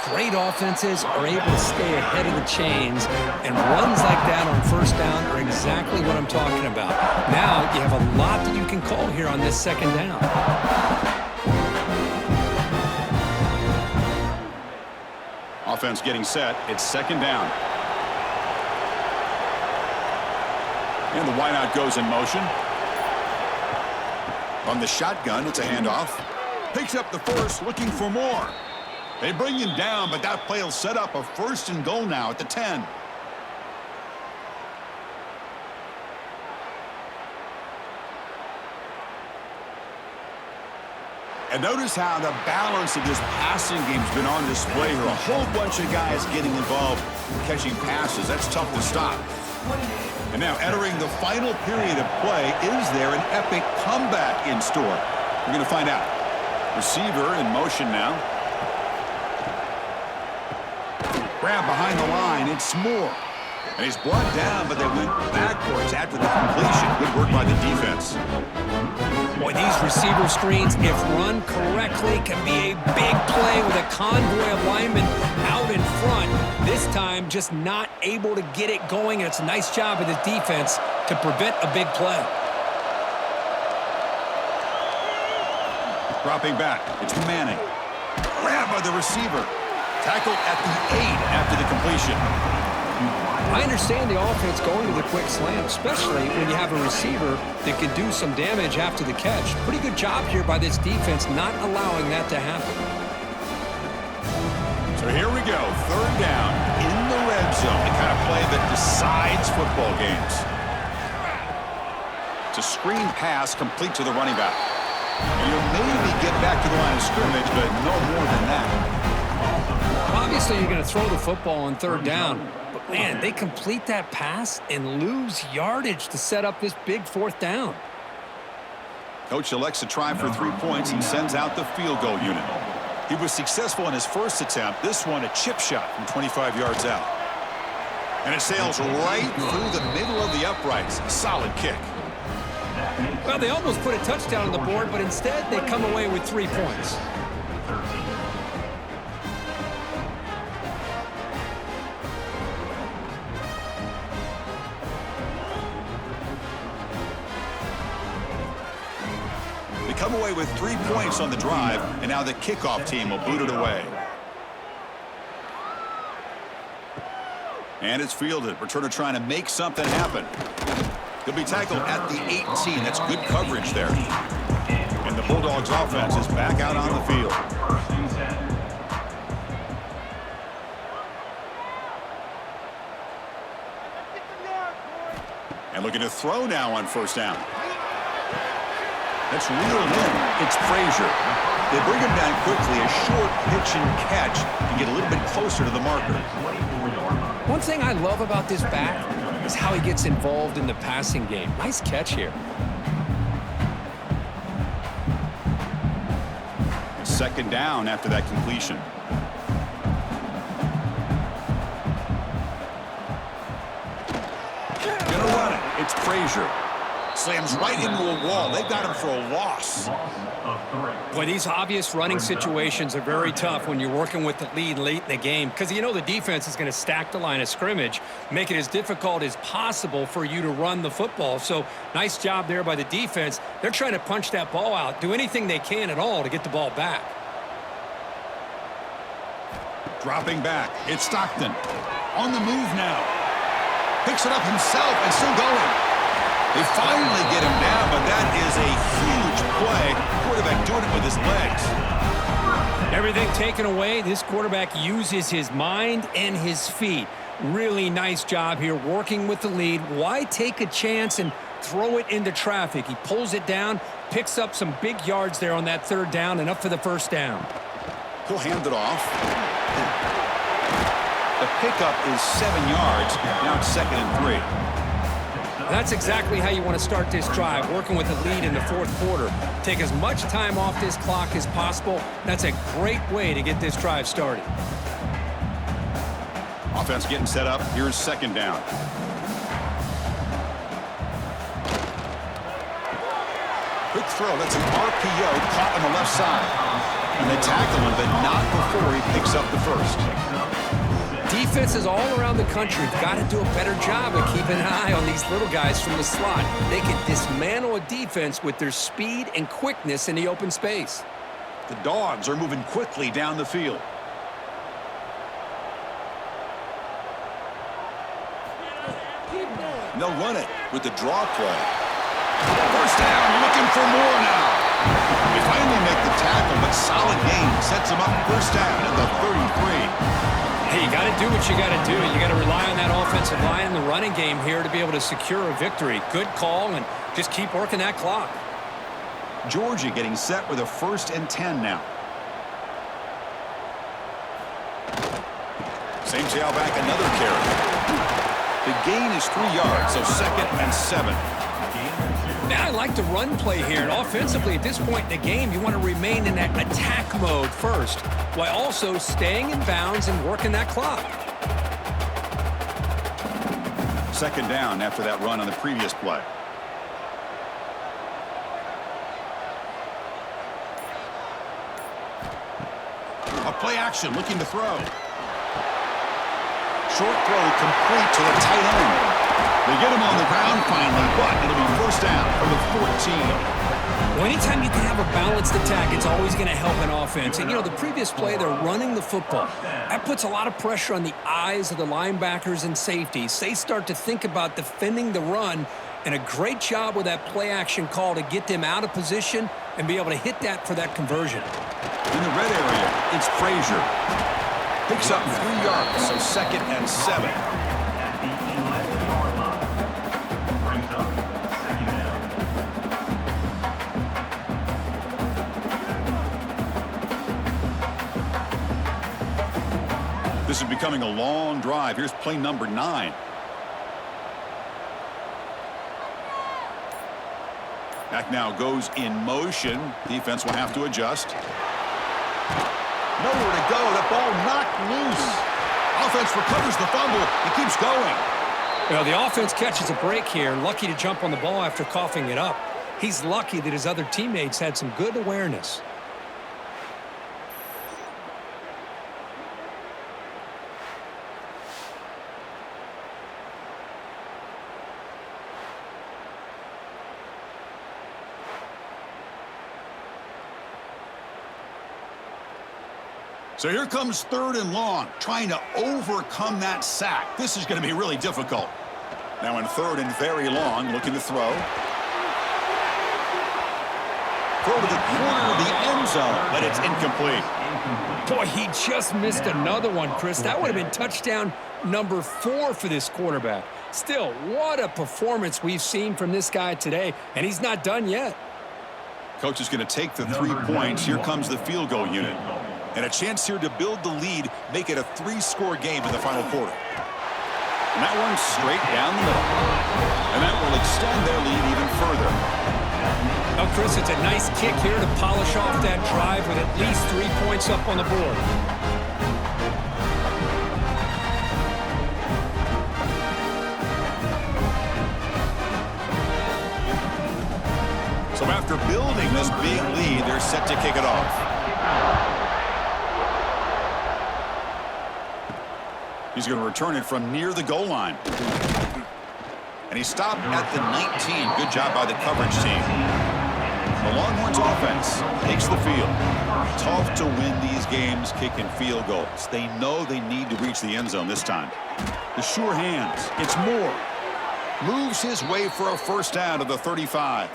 Great offenses are able to stay ahead of the chains, and runs like that on first down are exactly what I'm talking about. Now you have a lot that you can call here on this second down. Offense getting set. It's second down. And the wideout goes in motion. From the shotgun, it's a handoff. Picks up the first, looking for more. They bring him down, but that play will set up a first and goal now at the 10. And notice how the balance of this passing game's been on display here. A whole bunch of guys getting involved catching passes. That's tough to stop. And now entering the final period of play, is there an epic comeback in store? We're going to find out. Receiver in motion now. Grab behind the line, it's Moore. And he's brought down, but they went backwards after the completion. Good work by the defense. Boy, these receiver screens, if run correctly, can be a big play with a convoy of linemen out in front. This time, just not able to get it going, and it's a nice job of the defense to prevent a big play. Dropping back, it's Manning. Grab by the receiver. Tackled at the 8 after the completion. I understand the offense going to the quick slant, especially when you have a receiver that can do some damage after the catch. Pretty good job here by this defense not allowing that to happen. So here we go, third down in the red zone, the kind of play that decides football games. It's a screen pass complete to the running back. And you'll maybe get back to the line of scrimmage, but no more than that. Obviously, you're going to throw the football on third down. But, man, they complete that pass and lose yardage to set up this big fourth down. Coach elects to try for 3 points and sends out the field goal unit. He was successful in his first attempt. This one, a chip shot from 25 yards out. And it sails right through the middle of the uprights. Solid kick. Well, they almost put a touchdown on the board, but instead they come away with 3 points. They come away with 3 points on the drive, and now the kickoff team will boot it away. And it's fielded. Returner trying to make something happen. He'll be tackled at the 18. That's good coverage there. And the Bulldogs offense is back out on the field. And looking to throw now on first down. That's reeled in. It's Frazier. They bring him down quickly. A short pitch and catch to get a little bit closer to the marker. One thing I love about this back is how he gets involved in the passing game. Nice catch here. Second down after that completion. Gonna run it. It's Frazier. slams right into a wall. They've got him for a loss. Loss of 3. Boy, these obvious running situations are very tough when you're working with the lead late in the game because you know the defense is going to stack the line of scrimmage, make it as difficult as possible for you to run the football. So nice job there by the defense. They're trying to punch that ball out, do anything they can at all to get the ball back. Dropping back, it's Stockton. On the move now. Picks it up himself and still going. They finally get him down, but that is a huge play. Quarterback doing it with his legs. Everything taken away, this quarterback uses his mind and his feet. Really nice job here working with the lead. Why take a chance and throw it into traffic? He pulls it down, picks up some big yards there on that third down, and up for the first down. He'll hand it off. The pickup is 7 yards. Now it's 2nd and 3. That's exactly how you want to start this drive, working with the lead in the fourth quarter. Take as much time off this clock as possible. That's a great way to get this drive started. Offense getting set up. Here's 2nd down. Quick throw. That's an RPO caught on the left side. And they tackle him, but not before he picks up the first. Defenses all around the country have got to do a better job of keeping an eye on these little guys from the slot. They can dismantle a defense with their speed and quickness in the open space. The Dogs are moving quickly down the field. And they'll run it with the draw play. First down, looking for more now. They finally make the tackle, but solid gain sets them up first down at the 33. Hey, you got to do what you got to do. You got to rely on that offensive line in the running game here to be able to secure a victory. Good call, and just keep working that clock. Georgia getting set with a 1st and 10 now. Same tailback, another carry. The gain is 3 yards, so 2nd and 7. Now I like the run play here, and offensively at this point in the game, you want to remain in that attack mode first, while also staying in bounds and working that clock. 2nd down after that run on the previous play. A play action, looking to throw. Short throw complete to the tight end. They get him on the ground finally, but it'll be first down from the 14. Well, anytime you can have a balanced attack, it's always going to help an offense. And, you know, the previous play, they're running the football. That puts a lot of pressure on the eyes of the linebackers and safeties. They start to think about defending the run, and a great job with that play-action call to get them out of position and be able to hit that for that conversion. In the red area, it's Frazier. Picks up 3 yards, so 2nd and 7. At the 11-yard line. Brings up 2nd down. This is becoming a long drive. Here's play number 9. Back now goes in motion. Defense will have to adjust. Nowhere to go. That ball knocked loose. Offense recovers the fumble. It keeps going. Well, the offense catches a break here. Lucky to jump on the ball after coughing it up. He's lucky that his other teammates had some good awareness. So here comes 3rd and long, trying to overcome that sack. This is going to be really difficult. Now in 3rd and very long, looking to throw. Throw to the corner of the end zone, but it's incomplete. Boy, he just missed another one, Chris. That would have been touchdown number 4 for this quarterback. Still, what a performance we've seen from this guy today, and he's not done yet. Coach is going to take the 3 points. Here comes the field goal unit. And a chance here to build the lead, make it a 3-score game in the final quarter. And that one's straight down the middle. And that will extend their lead even further. Well, Chris, it's a nice kick here to polish off that drive with at least 3 points up on the board. After building this big lead, they're set to kick it off. He's going to return it from near the goal line. And he stopped at the 19. Good job by the coverage team. The Longhorns offense takes the field. Tough to win these games kicking field goals. They know they need to reach the end zone this time. The sure hands. It's Moore. Moves his way for a first down to the 35.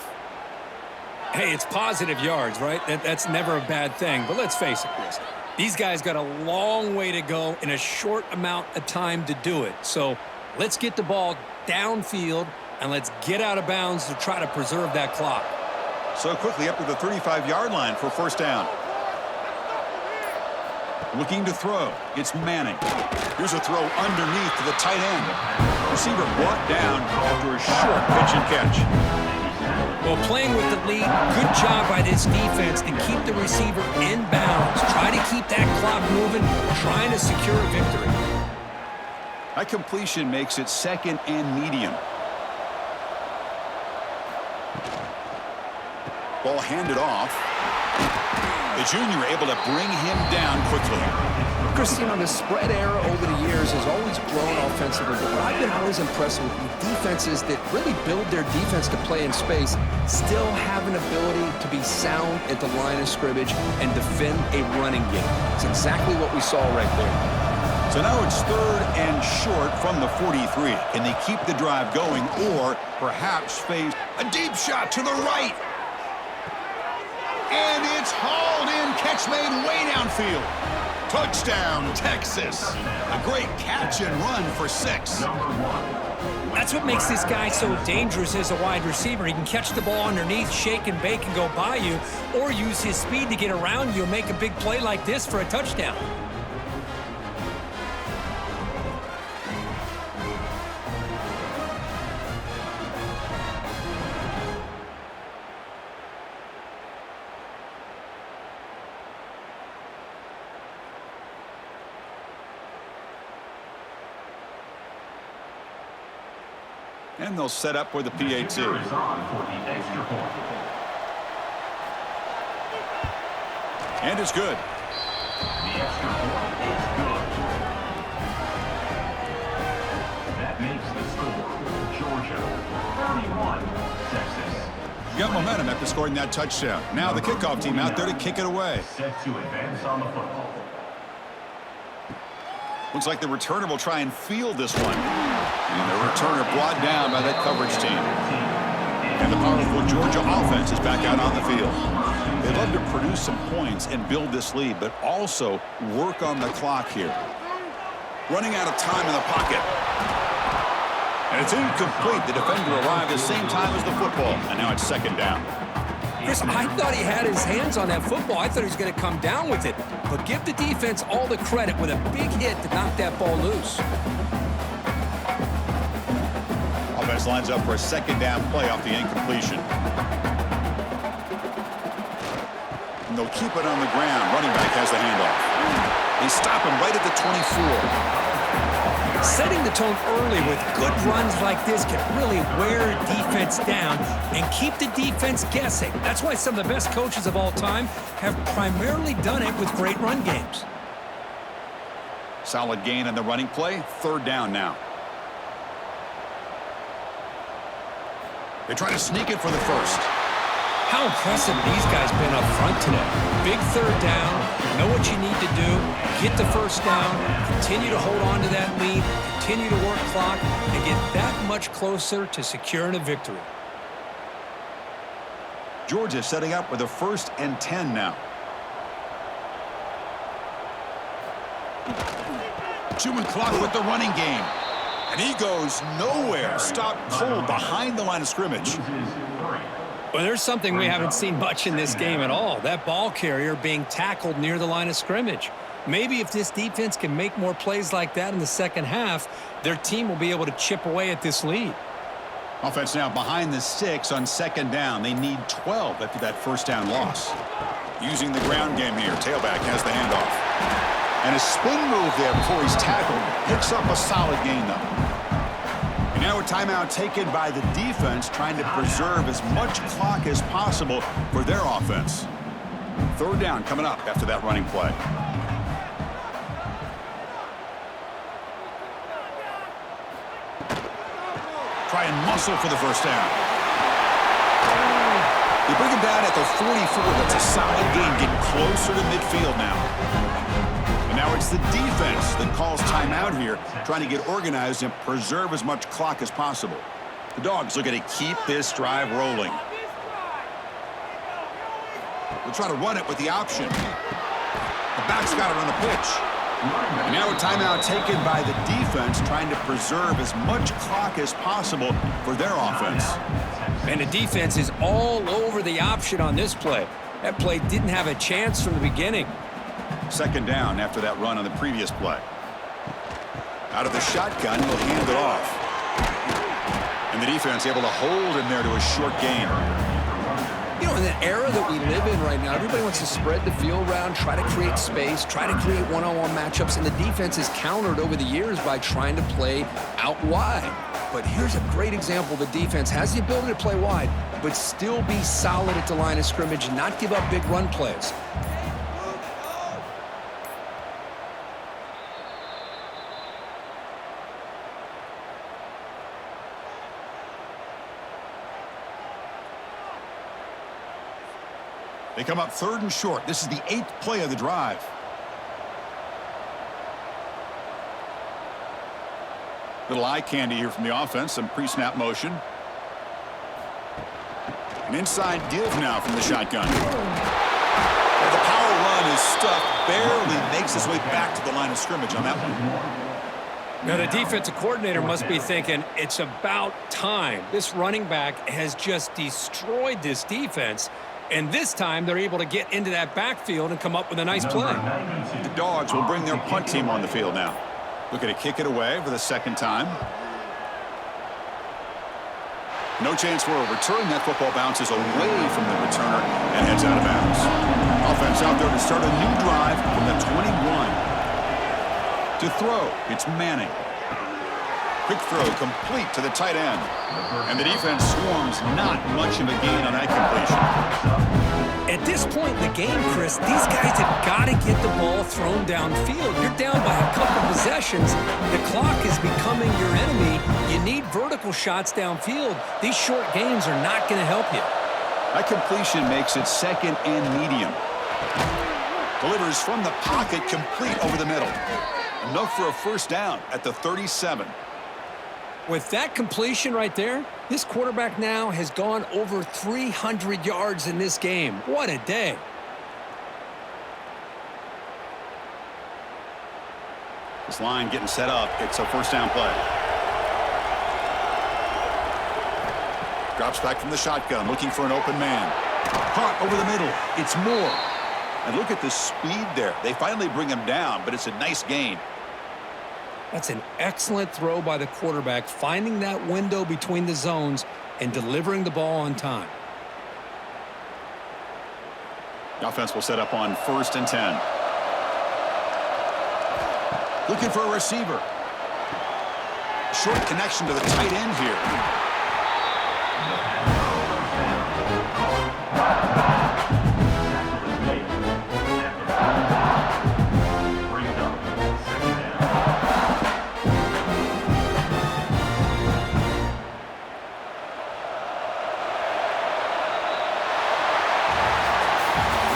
Hey, it's positive yards, right? That's never a bad thing. But let's face it, Chris. These guys got a long way to go in a short amount of time to do it. So let's get the ball downfield and let's get out of bounds to try to preserve that clock. So quickly up to the 35-yard line for first down. Looking to throw. It's Manning. Here's a throw underneath to the tight end. Receiver brought down after a short pitch and catch. Well, playing with the lead, good job by this defense to keep the receiver in bounds. Try to keep that clock moving, trying to secure a victory. That completion makes it second and medium. Ball handed off. The junior able to bring him down quickly. Christine, on the spread era over the years has always grown offensively, but what I've been always impressed with defenses that really build their defense to play in space still have an ability to be sound at the line of scrimmage and defend a running game. It's exactly what we saw right there. So now it's third and short from the 43. Can they keep the drive going or perhaps face a deep shot to the right? And it's hauled in, catch made way downfield. Touchdown, Texas. A great catch and run for 6. That's what makes this guy so dangerous as a wide receiver. He can catch the ball underneath, shake and bake and go by you, or use his speed to get around you and make a big play like this for a touchdown. And they'll set up for the PAT. And it's good. The extra point is good. That makes the score Georgia 31, Texas. You got momentum after scoring that touchdown. Now the kickoff team out there to kick it away. Set to advance on the football. Looks like the returner will try and field this one. And the returner brought down by that coverage team. And the powerful Georgia offense is back out on the field. They love to produce some points and build this lead, but also work on the clock here. Running out of time in the pocket. And it's incomplete. The defender arrived at the same time as the football. And now it's second down. Chris, I thought he had his hands on that football. I thought he was going to come down with it. But give the defense all the credit with a big hit to knock that ball loose. Offense lines up for a second down play off the incompletion. And they'll keep it on the ground. Running back has the handoff. They stop him right at the 24. Setting the tone early with good runs like this can really wear a defense down and keep the defense guessing. That's why some of the best coaches of all time have primarily done it with great run games. Solid gain on the running play. Third down now. They try to sneak it for the first. How impressive these guys been up front today. Big third down. Know what you need to do. Get the first down. Continue to hold on to that lead. Continue to work clock and get that much closer to securing a victory. Georgia setting up with a 1st and 10 now. Chewing clock with the running game. And he goes nowhere. Stopped cold behind the line of scrimmage. Well, there's something we haven't seen much in this game at all. That ball carrier being tackled near the line of scrimmage. Maybe if this defense can make more plays like that in the second half, their team will be able to chip away at this lead. Offense now behind the 6 on second down. They need 12 after that first down loss. Using the ground game here. Tailback has the handoff. And a spin move there before he's tackled. Picks up a solid gain, though. And now a timeout taken by the defense, trying to preserve as much clock as possible for their offense. Third down coming up after that running play. Try and muscle for the first down. They bring him down at the 44. That's a solid gain, getting closer to midfield now. And now it's the defense that calls timeout here, trying to get organized and preserve as much clock as possible. The Dogs looking to keep this drive rolling. They'll try to run it with the option. The back's got it on the pitch. And now a timeout taken by the defense, trying to preserve as much clock as possible for their offense. And the defense is all over the option on this play. That play didn't have a chance from the beginning. Second down after that run on the previous play. Out of the shotgun, he'll hand it off. And the defense able to hold him there to a short gain. You know, in the era that we live in right now, everybody wants to spread the field around, try to create space, try to create one-on-one matchups, and the defense is countered over the years by trying to play out wide. But here's a great example. The defense has the ability to play wide, but still be solid at the line of scrimmage and not give up big run plays. They come up third and short. This is the 8th play of the drive. Little eye candy here from the offense. Some pre-snap motion. An inside give now from the shotgun. Well, the power run is stuffed. Barely makes his way back to the line of scrimmage on that one. Now, the defensive coordinator must be thinking, it's about time. This running back has just destroyed this defense. And this time, they're able to get into that backfield and come up with a nice play. The Dogs will bring their punt team on the field now. Looking to kick it away for the second time. No chance for a return. That football bounces away from the returner and heads out of bounds. Offense out there to start a new drive from the 21. To throw, it's Manning. Quick throw complete to the tight end. And the defense swarms, not much of a gain on that completion. At this point in the game, Chris, these guys have got to get the ball thrown downfield. You're down by a couple possessions. The clock is becoming your enemy. You need vertical shots downfield. These short games are not going to help you. That completion makes it second and medium. Delivers from the pocket, complete over the middle. Enough for a first down at the 37. With that completion right there, this quarterback now has gone over 300 yards in this game. What a day. This line getting set up. It's a first down play. Drops back from the shotgun, looking for an open man. Caught over the middle. It's Moore. And look at the speed there. They finally bring him down, but it's a nice gain. That's an excellent throw by the quarterback, finding that window between the zones and delivering the ball on time. The offense will set up on 1st and 10. Looking for a receiver. Short connection to the tight end here.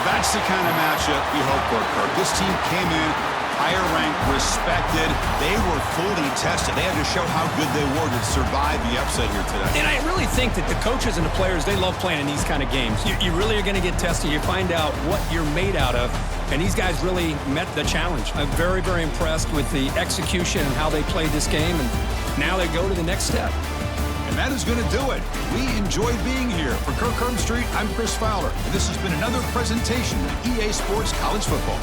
That's the kind of matchup we hope for, Kirk. This team came in, higher ranked, respected. They were fully tested. They had to show how good they were to survive the upset here today. And I really think that the coaches and the players, they love playing in these kind of games. You really are going to get tested. You find out what you're made out of. And these guys really met the challenge. I'm very, very impressed with the execution and how they played this game. And now they go to the next step. And that is going to do it. We enjoyed being here. For Kirk Herbstreit, I'm Chris Fowler. And this has been another presentation of EA Sports College Football.